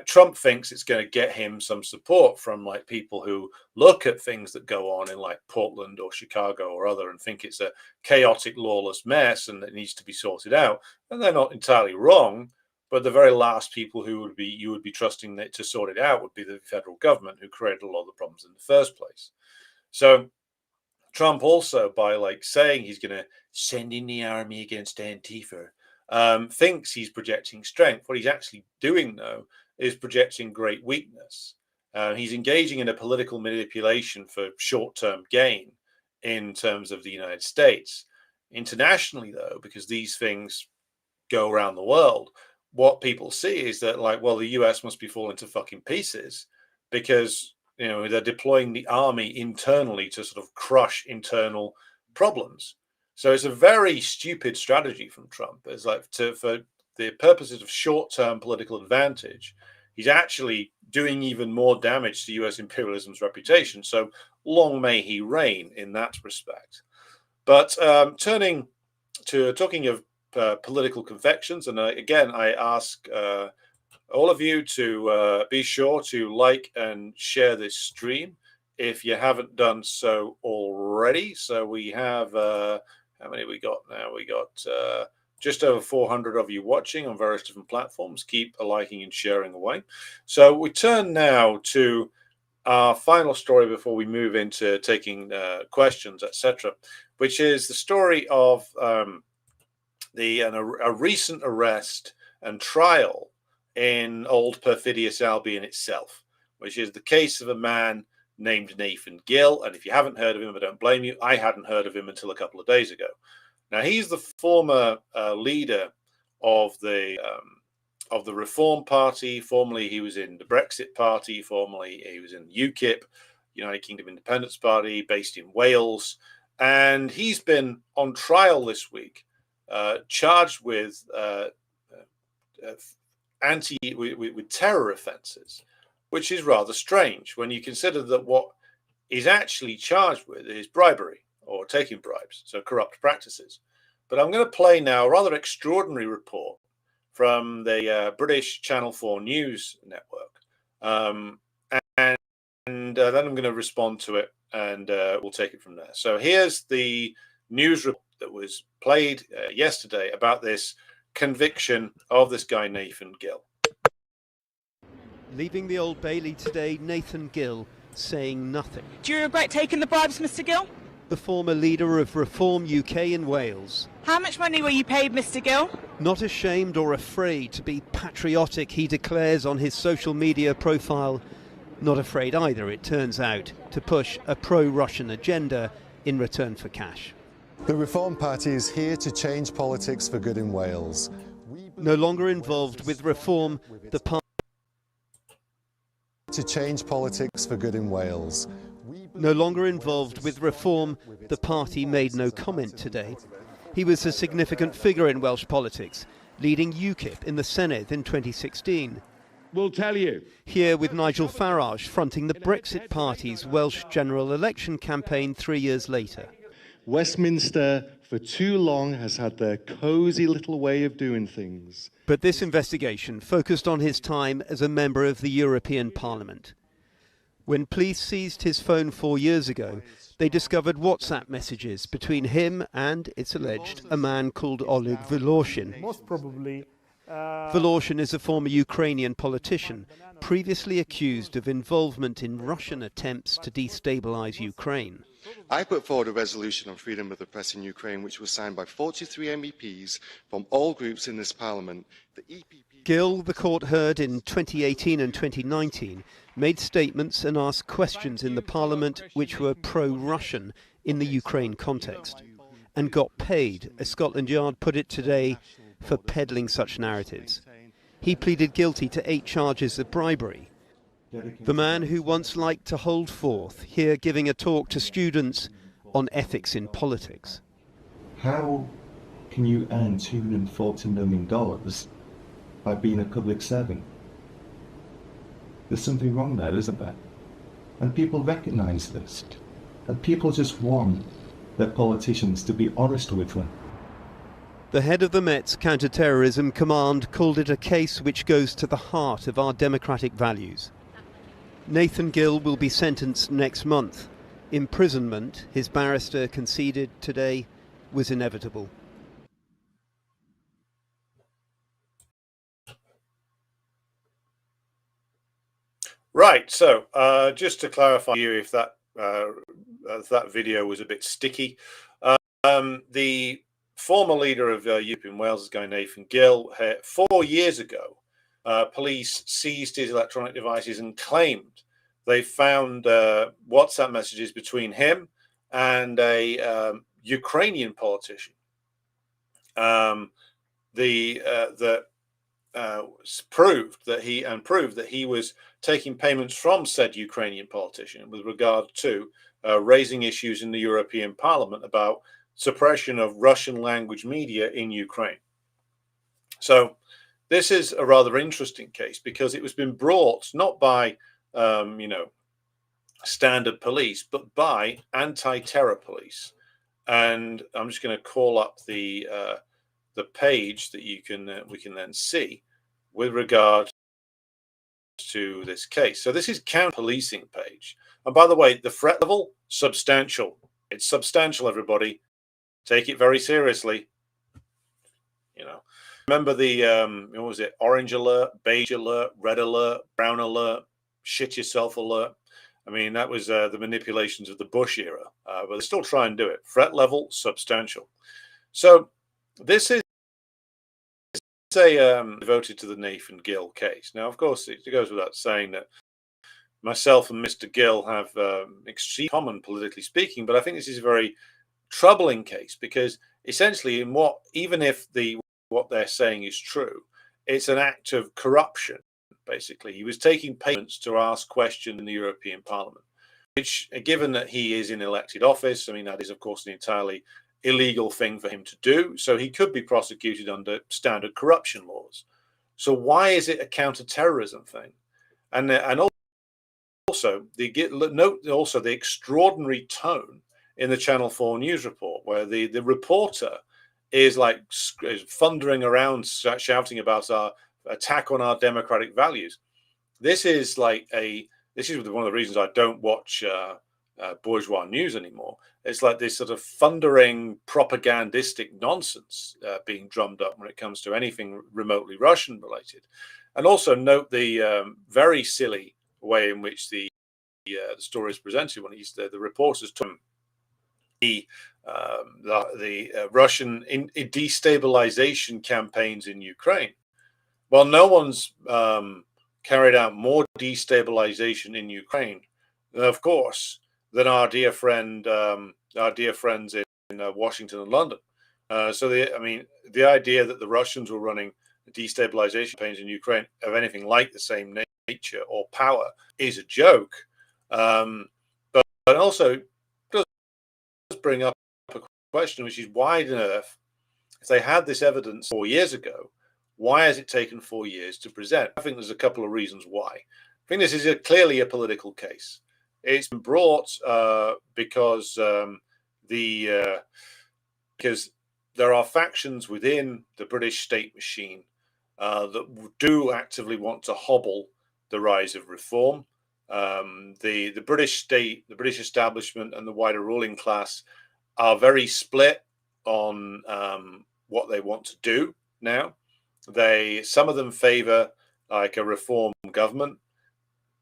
Trump thinks it's going to get him some support from like people who look at things that go on in like Portland or Chicago or other and think it's a chaotic, lawless mess and it needs to be sorted out. And they're not entirely wrong, but the very last people who you would be trusting to sort it out would be the federal government, who created a lot of the problems in the first place. So Trump also, by like saying he's going to send in the army against Antifa, thinks he's projecting strength. What he's actually doing, though, is projecting great weakness. He's engaging in a political manipulation for short-term gain in terms of the United States. Internationally, though, because these things go around the world, what people see is that, like, well, the US must be falling to fucking pieces because, they're deploying the army internally to sort of crush internal problems. So it's a very stupid strategy from Trump. It's like for the purposes of short-term political advantage, he's actually doing even more damage to U.S. imperialism's reputation. So long may he reign in that respect. But talking of political confections, and again, I ask all of you to be sure to like and share this stream if you haven't done so already. So we have, how many we got now? We got just over 400 of you watching on various different platforms. Keep liking and sharing away. So we turn now to our final story before we move into taking questions, etc., which is the story of a recent arrest and trial in old perfidious Albion itself, which is the case of a man named Nathan Gill. And if you haven't heard of him, I don't blame you. I hadn't heard of him until a couple of days ago. Now, he's the former leader of the Reform Party. Formerly, he was in the Brexit Party. Formerly, he was in UKIP, United Kingdom Independence Party, based in Wales. And he's been on trial this week, charged with with terror offences, which is rather strange when you consider that what he's actually charged with is bribery or taking bribes, so corrupt practices. But I'm going to play now a rather extraordinary report from the British Channel 4 News Network, and then I'm going to respond to it, and we'll take it from there. So here's the news report that was played yesterday about this conviction of this guy, Nathan Gill. Leaving the Old Bailey today, Nathan Gill saying nothing. Do you regret taking the bribes, Mr. Gill? The former leader of Reform UK in Wales. How much money were you paid, Mr. Gill? Not ashamed or afraid to be patriotic, he declares on his social media profile. Not afraid either, it turns out, to push a pro-Russian agenda in return for cash. The Reform Party is here to change politics for good in Wales. No longer involved with Reform, the party to change politics for good in Wales. No longer involved with Reform, the party made no comment today. He was a significant figure in Welsh politics, leading UKIP in the Senedd in 2016. We'll tell you. Here with Nigel Farage fronting the Brexit Party's Welsh general election campaign 3 years later. Westminster, for too long, has had their cosy little way of doing things. But this investigation focused on his time as a member of the European Parliament. When police seized his phone 4 years ago, they discovered WhatsApp messages between him and, it's alleged, a man called Oleg Voloshin. Most probably. Voloshin is a former Ukrainian politician, previously accused of involvement in Russian attempts to destabilize Ukraine. I put forward a resolution on freedom of the press in Ukraine, which was signed by 43 MEPs from all groups in this parliament. The EPP... Gill, the court heard in 2018 and 2019, made statements and asked questions in the parliament which were pro-Russian in the Ukraine context, and got paid, as Scotland Yard put it today, for peddling such narratives. He pleaded guilty to 8 charges of bribery. The man who once liked to hold forth, here giving a talk to students on ethics in politics. How can you earn $240 million by being a public servant? There's something wrong there, isn't there? And people recognise this. And people just want their politicians to be honest with them. The head of the Met's counter-terrorism command called it a case which goes to the heart of our democratic values. Nathan Gill will be sentenced next month. Imprisonment, his barrister conceded today, was inevitable. Right, so just to clarify you if that video was a bit sticky, the former leader of UKIP in Wales, this guy Nathan Gill, 4 years ago, police seized his electronic devices and claimed they found WhatsApp messages between him and a Ukrainian politician. Proved that he was taking payments from said Ukrainian politician with regard to raising issues in the European Parliament about suppression of Russian language media in Ukraine. So this is a rather interesting case because it was been brought not by standard police, but by anti-terror police. And I'm just going to call up the page that we can then see with regard to this case. So this is counter policing page. And by the way, the threat level, substantial. It's substantial, everybody. Take it very seriously. You know, remember the what was it? Orange alert, beige alert, red alert, brown alert, shit yourself alert. I mean, that was the manipulations of the Bush era, but they still try and do it. Threat level, substantial. So this is devoted to the Nathan Gill case. Now, of course, it goes without saying that myself and Mr. Gill have extreme common, politically speaking, but I think this is a very troubling case because essentially, even if what they're saying is true, it's an act of corruption. Basically, he was taking payments to ask questions in the European Parliament, which, given that he is in elected office, I mean, that is, of course, an entirely illegal thing for him to do. So he could be prosecuted under standard corruption laws. So why is it a counter-terrorism thing? And also note also the extraordinary tone in the Channel 4 news report, where the reporter is thundering around, shouting about our attack on our democratic values. This is one of the reasons I don't watch bourgeois news anymore. It's like this sort of thundering propagandistic nonsense being drummed up when it comes to anything remotely Russian related. And also note the very silly way in which the story is presented when the reporters took the Russian destabilization campaigns in Ukraine. Well, no one's carried out more destabilization in Ukraine, of course, than our dear friends in Washington and London. So the idea that the Russians were running destabilization campaigns in Ukraine of anything like the same nature or power is a joke. But also does bring up a question, which is why on earth, if they had this evidence 4 years ago, why has it taken 4 years to present? I think there's a couple of reasons why. I think this is clearly a political case. It's been brought because there are factions within the British state machine that do actively want to hobble the rise of reform. The British state, the British establishment, and the wider ruling class are very split on what they want to do now. Some of them favor like a reform government,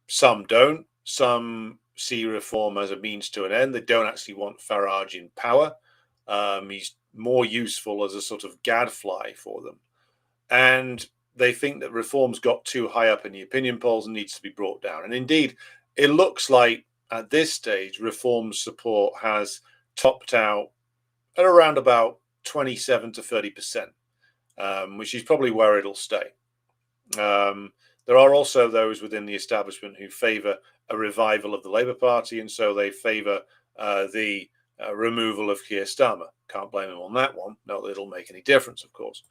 some don't. Some see reform as a means to an end. They don't actually want Farage in power. He's more useful as a sort of gadfly for them. And they think that reform's got too high up in the opinion polls and needs to be brought down. And indeed, it looks like at this stage, reform support has topped out at around about 27 to 30%, which is probably where it'll stay. There are also those within the establishment who favour a revival of the Labour Party, and so they favour the removal of Keir Starmer. Can't blame them on that one. Not that it'll make any difference, of course.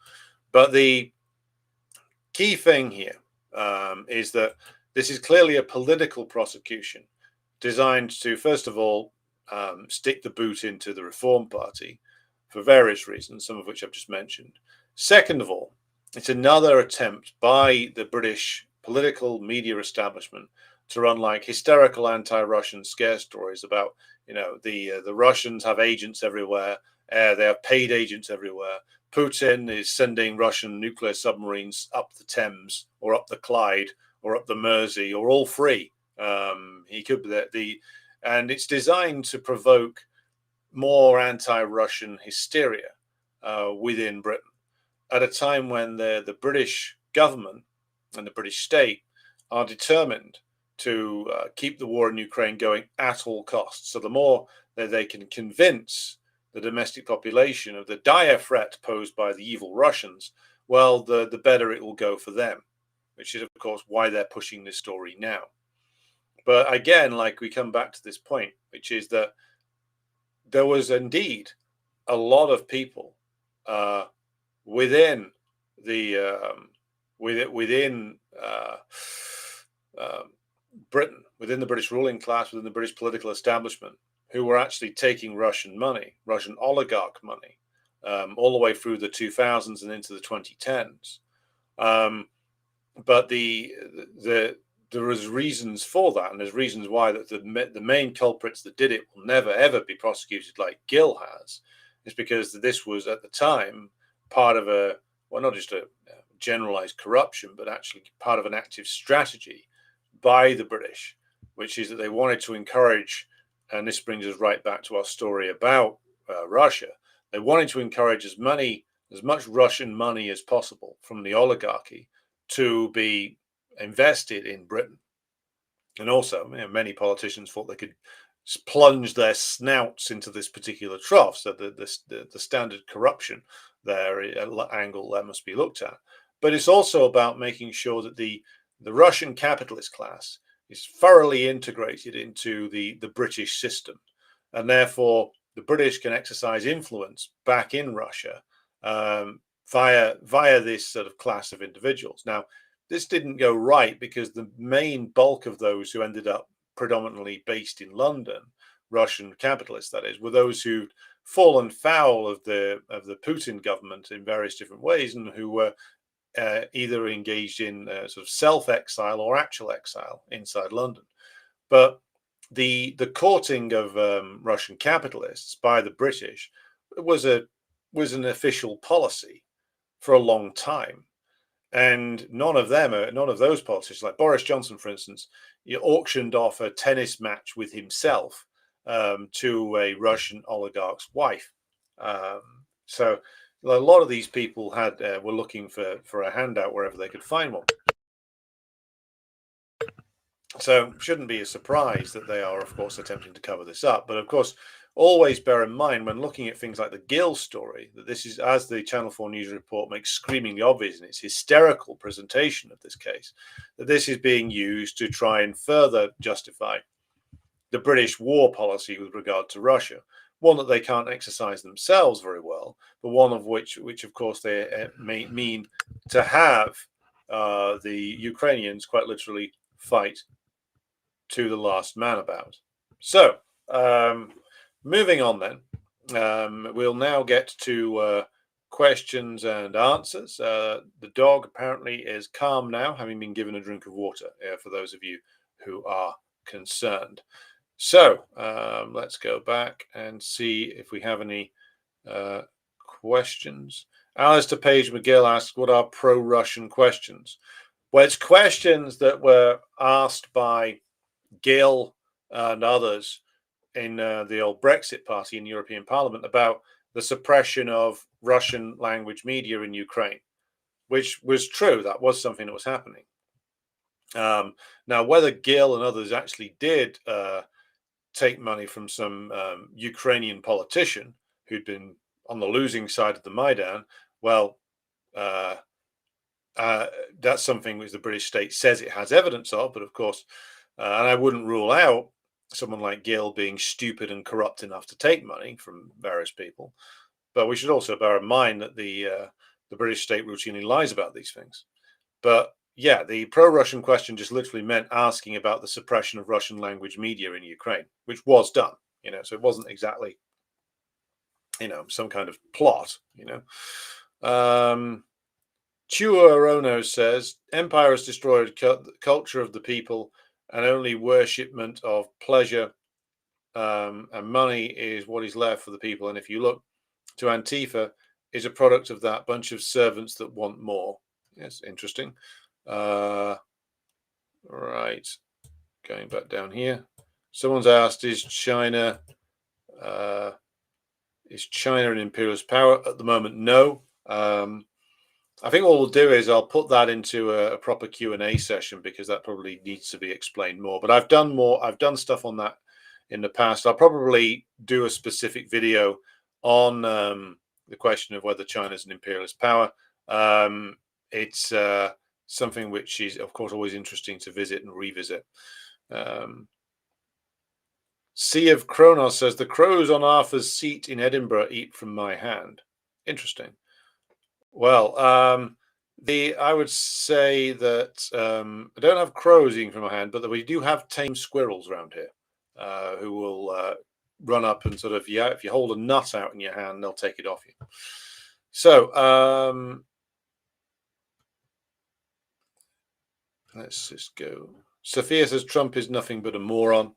But the key thing here is that this is clearly a political prosecution designed to, first of all, stick the boot into the Reform Party for various reasons, some of which I've just mentioned. Second of all, it's another attempt by the British political media establishment to run like hysterical anti-Russian scare stories about, the Russians have agents everywhere. They have paid agents everywhere. Putin is sending Russian nuclear submarines up the Thames or up the Clyde or up the Mersey or all free. He could and it's designed to provoke more anti-Russian hysteria within Britain at a time when the British government and the British state are determined to keep the war in Ukraine going at all costs. So the more that they can convince the domestic population of the dire threat posed by the evil Russians, well, the better it will go for them, which is, of course, why they're pushing this story now. But again, we come back to this point, which is that there was indeed a lot of people within Britain, within the British ruling class, within the British political establishment, who were actually taking Russian money, Russian oligarch money, all the way through the 2000s and into the 2010s. But there is reasons for that, and there's reasons why that the main culprits that did it will never ever be prosecuted like Gill has. Is because this was at the time part of not just a generalized corruption, but actually part of an active strategy by the British, which is that they wanted to encourage, and this brings us right back to our story about Russia. They wanted to encourage as much Russian money as possible from the oligarchy to be invested in Britain. And also, many politicians thought they could plunge their snouts into this particular trough. So the standard corruption angle that must be looked at. But it's also about making sure that the Russian capitalist class is thoroughly integrated into the British system, and therefore the British can exercise influence back in Russia via this sort of class of individuals. Now, this didn't go right because the main bulk of those who ended up predominantly based in London, Russian capitalists that is, were those who'd fallen foul of the Putin government in various different ways, and who were either engaged in sort of self-exile or actual exile inside London. But the courting of Russian capitalists by the British was an official policy for a long time. And none of those politicians, like Boris Johnson, for instance, he auctioned off a tennis match with himself to a Russian oligarch's wife. So a lot of these people were looking for a handout wherever they could find one. So shouldn't be a surprise that they are, of course, attempting to cover this up. But of course, always bear in mind when looking at things like the Gill story that this is, as the Channel 4 News report makes screamingly obvious in its hysterical presentation of this case, that this is being used to try and further justify the British war policy with regard to Russia. One that they can't exercise themselves very well, but one of which of course they may mean to have the Ukrainians quite literally fight to the last man about. So moving on then, we'll now get to questions and answers. The dog apparently is calm now, having been given a drink of water, for those of you who are concerned. So let's go back and see if we have any questions. Alistair Page McGill asks, what are pro-Russian questions? Well, it's questions that were asked by Gill and others in the old Brexit party in European Parliament about the suppression of Russian language media in Ukraine, which was true. That was something that was happening. Now, whether Gill and others actually did take money from some Ukrainian politician who'd been on the losing side of the Maidan, well, that's something which the British state says it has evidence of, but of course, and I wouldn't rule out someone like Gill being stupid and corrupt enough to take money from various people. But we should also bear in mind that the British state routinely lies about these things. But yeah, the pro-Russian question just literally meant asking about the suppression of Russian language media in Ukraine, which was done, so it wasn't exactly, some kind of plot, Chua Orono says, empire has destroyed the culture of the people and only worshipment of pleasure and money is what is left for the people. And if you look to Antifa, is a product of that bunch of servants that want more. Yes, interesting. Right. Going back down here. Someone's asked, is China an imperialist power? At the moment, no. I think what we'll do is I'll put that into a proper Q&A session because that probably needs to be explained more. But I've done stuff on that in the past. I'll probably do a specific video on the question of whether China is an imperialist power. It's something which is, of course, always interesting to visit and revisit. Sea of Kronos says, the crows on Arthur's seat in Edinburgh eat from my hand. Interesting. Well, I would say that I don't have crows eating from my hand, but that we do have tame squirrels around here who will run up and sort of, if you hold a nut out in your hand, they'll take it off you. So let's just go Sophia says Trump is nothing but a moron.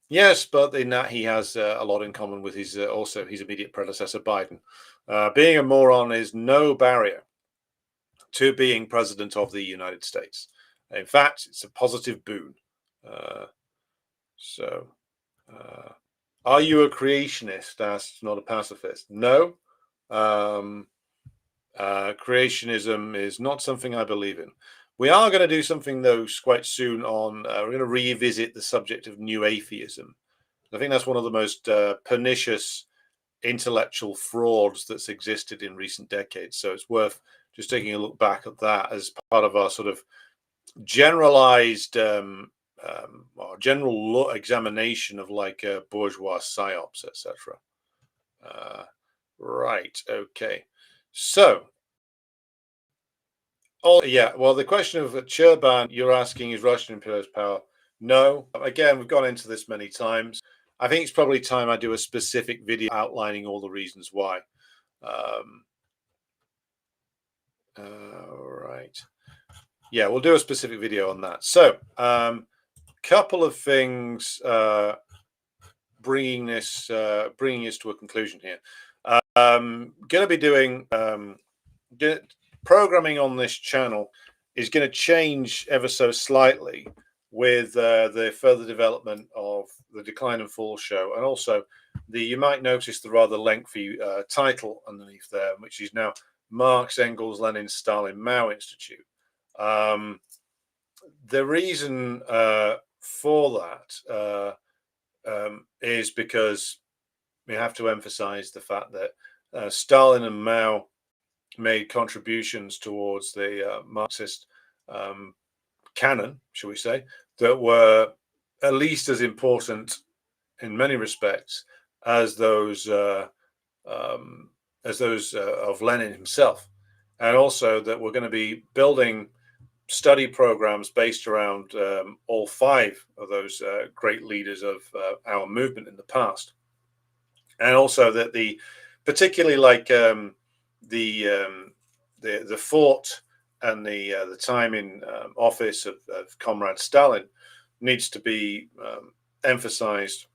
Yes, but in that he has a lot in common with his also his immediate predecessor Biden. Being a moron is no barrier to being president of the United States. In fact, it's a positive boon. Are you a creationist? Asks not a pacifist. No. Creationism is not something I believe in. We are going to do something, though, quite soon on, we're going to revisit the subject of new atheism. I think that's one of the most pernicious intellectual frauds that's existed in recent decades. So it's worth just taking a look back at that as part of our sort of generalized or general examination of like bourgeois psyops, etc. Right. Okay. So, yeah. Well, the question of Churban you're asking is Russian imperialist power. No. Again, we've gone into this many times. I think it's probably time I do a specific video outlining all the reasons why. Right. Yeah, we'll do a specific video on that. So, couple of things bringing this to a conclusion here. Going to be doing programming on this channel is going to change ever so slightly with the further development of the Decline and Fall show, and also you might notice the rather lengthy title underneath there, which is now Marx, Engels, Lenin, Stalin, Mao Institute. The reason for that is because we have to emphasize the fact that Stalin and Mao made contributions towards the Marxist canon, shall we say, that were at least as important in many respects as those of Lenin himself, and also that we're going to be building study programs based around all five of those great leaders of our movement in the past, and also that particularly like the thought and the time in office of Comrade Stalin needs to be emphasized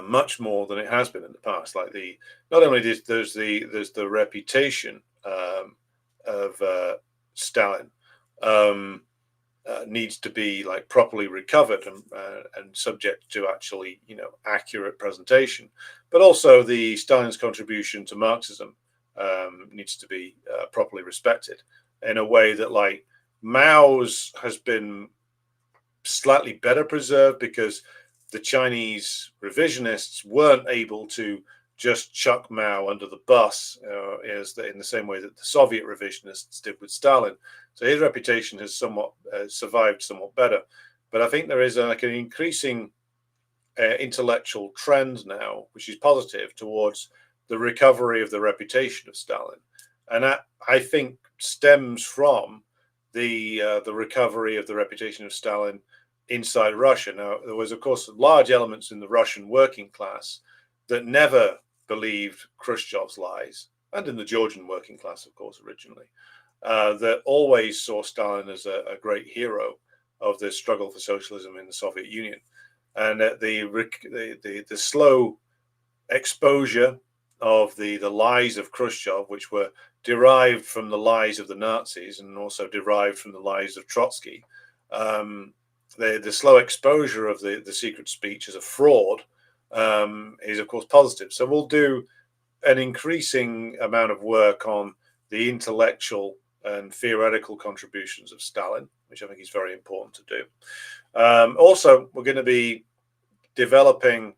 much more than it has been in the past. Like not only there's the reputation of Stalin needs to be like properly recovered and subject to actually accurate presentation, but also the Stalin's contribution to Marxism needs to be properly respected in a way that like Mao's has been slightly better preserved, because the Chinese revisionists weren't able to just chuck Mao under the bus in the same way that the Soviet revisionists did with Stalin. So his reputation has somewhat survived somewhat better. But I think there is an increasing intellectual trend now, which is positive, towards the recovery of the reputation of Stalin. And that, I think, stems from the recovery of the reputation of Stalin inside Russia. Now, there was, of course, large elements in the Russian working class that never believed Khrushchev's lies, and in the Georgian working class, of course, originally, that always saw Stalin as a great hero of the struggle for socialism in the Soviet Union. And that the slow exposure of the lies of Khrushchev, which were derived from the lies of the Nazis and also derived from the lies of Trotsky, the slow exposure of the secret speech as a fraud is, of course, positive. So we'll do an increasing amount of work on the intellectual and theoretical contributions of Stalin, which I think is very important to do. Also, we're going to be developing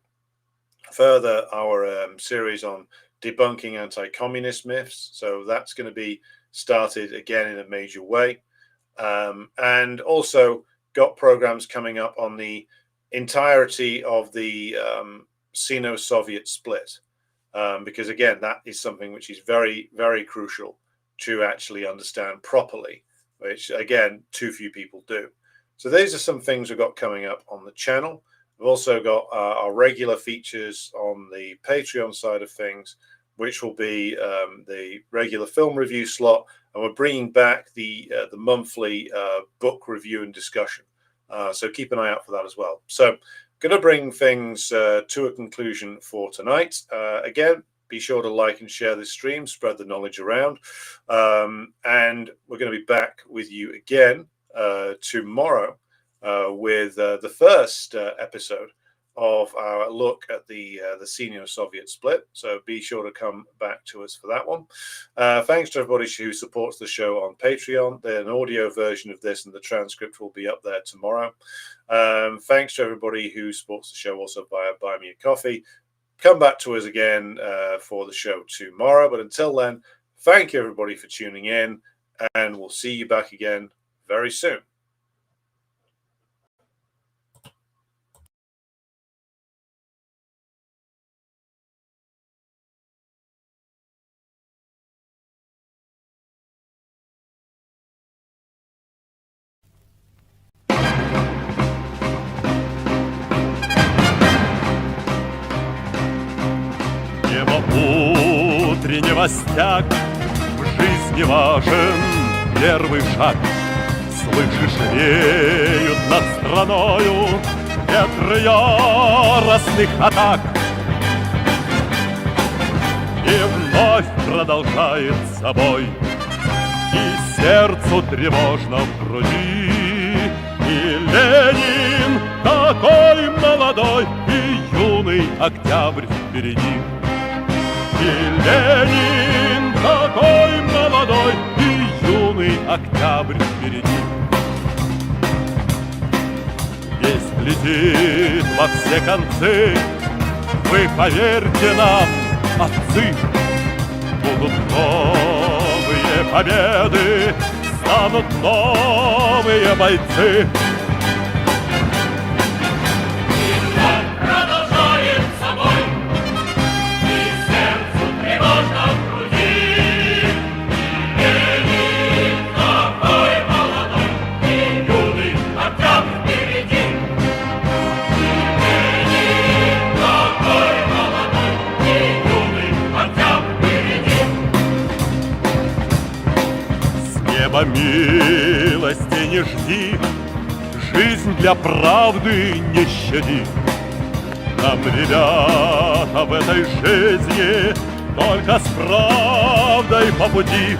further our series on debunking anti-communist myths. So that's going to be started again in a major way. And also got programs coming up on the entirety of the Sino-Soviet split. Because again, that is something which is very, very crucial to actually understand properly, which again, too few people do. So these are some things we've got coming up on the channel. We've also got our regular features on the Patreon side of things, which will be the regular film review slot, and we're bringing back the monthly book review and discussion. So keep an eye out for that as well. So going to bring things to a conclusion for tonight. Again, be sure to like and share this stream, spread the knowledge around. And we're going to be back with you again tomorrow with the first episode of our look at the Sino-Soviet split. So be sure to come back to us for that one. Thanks to everybody who supports the show on Patreon. An audio version of this and the transcript will be up there tomorrow. Thanks to everybody who supports the show also via Buy Me a Coffee. Come back to us again for the show tomorrow. But until then, thank you everybody for tuning in, and we'll see you back again very soon. Утреннего стяг в жизни важен первый шаг. Слышишь, реют над страною ветры яростных атак. И вновь продолжает собой, и сердцу тревожно в груди. И Ленин такой молодой, и юный октябрь впереди. И Ленин такой молодой, и юный октябрь впереди. Весть летит во все концы, вы поверьте нам, отцы, будут новые победы, станут новые бойцы. Милости не жди, жизнь для правды не щади. Нам, ребята, в этой жизни только с правдой по пути.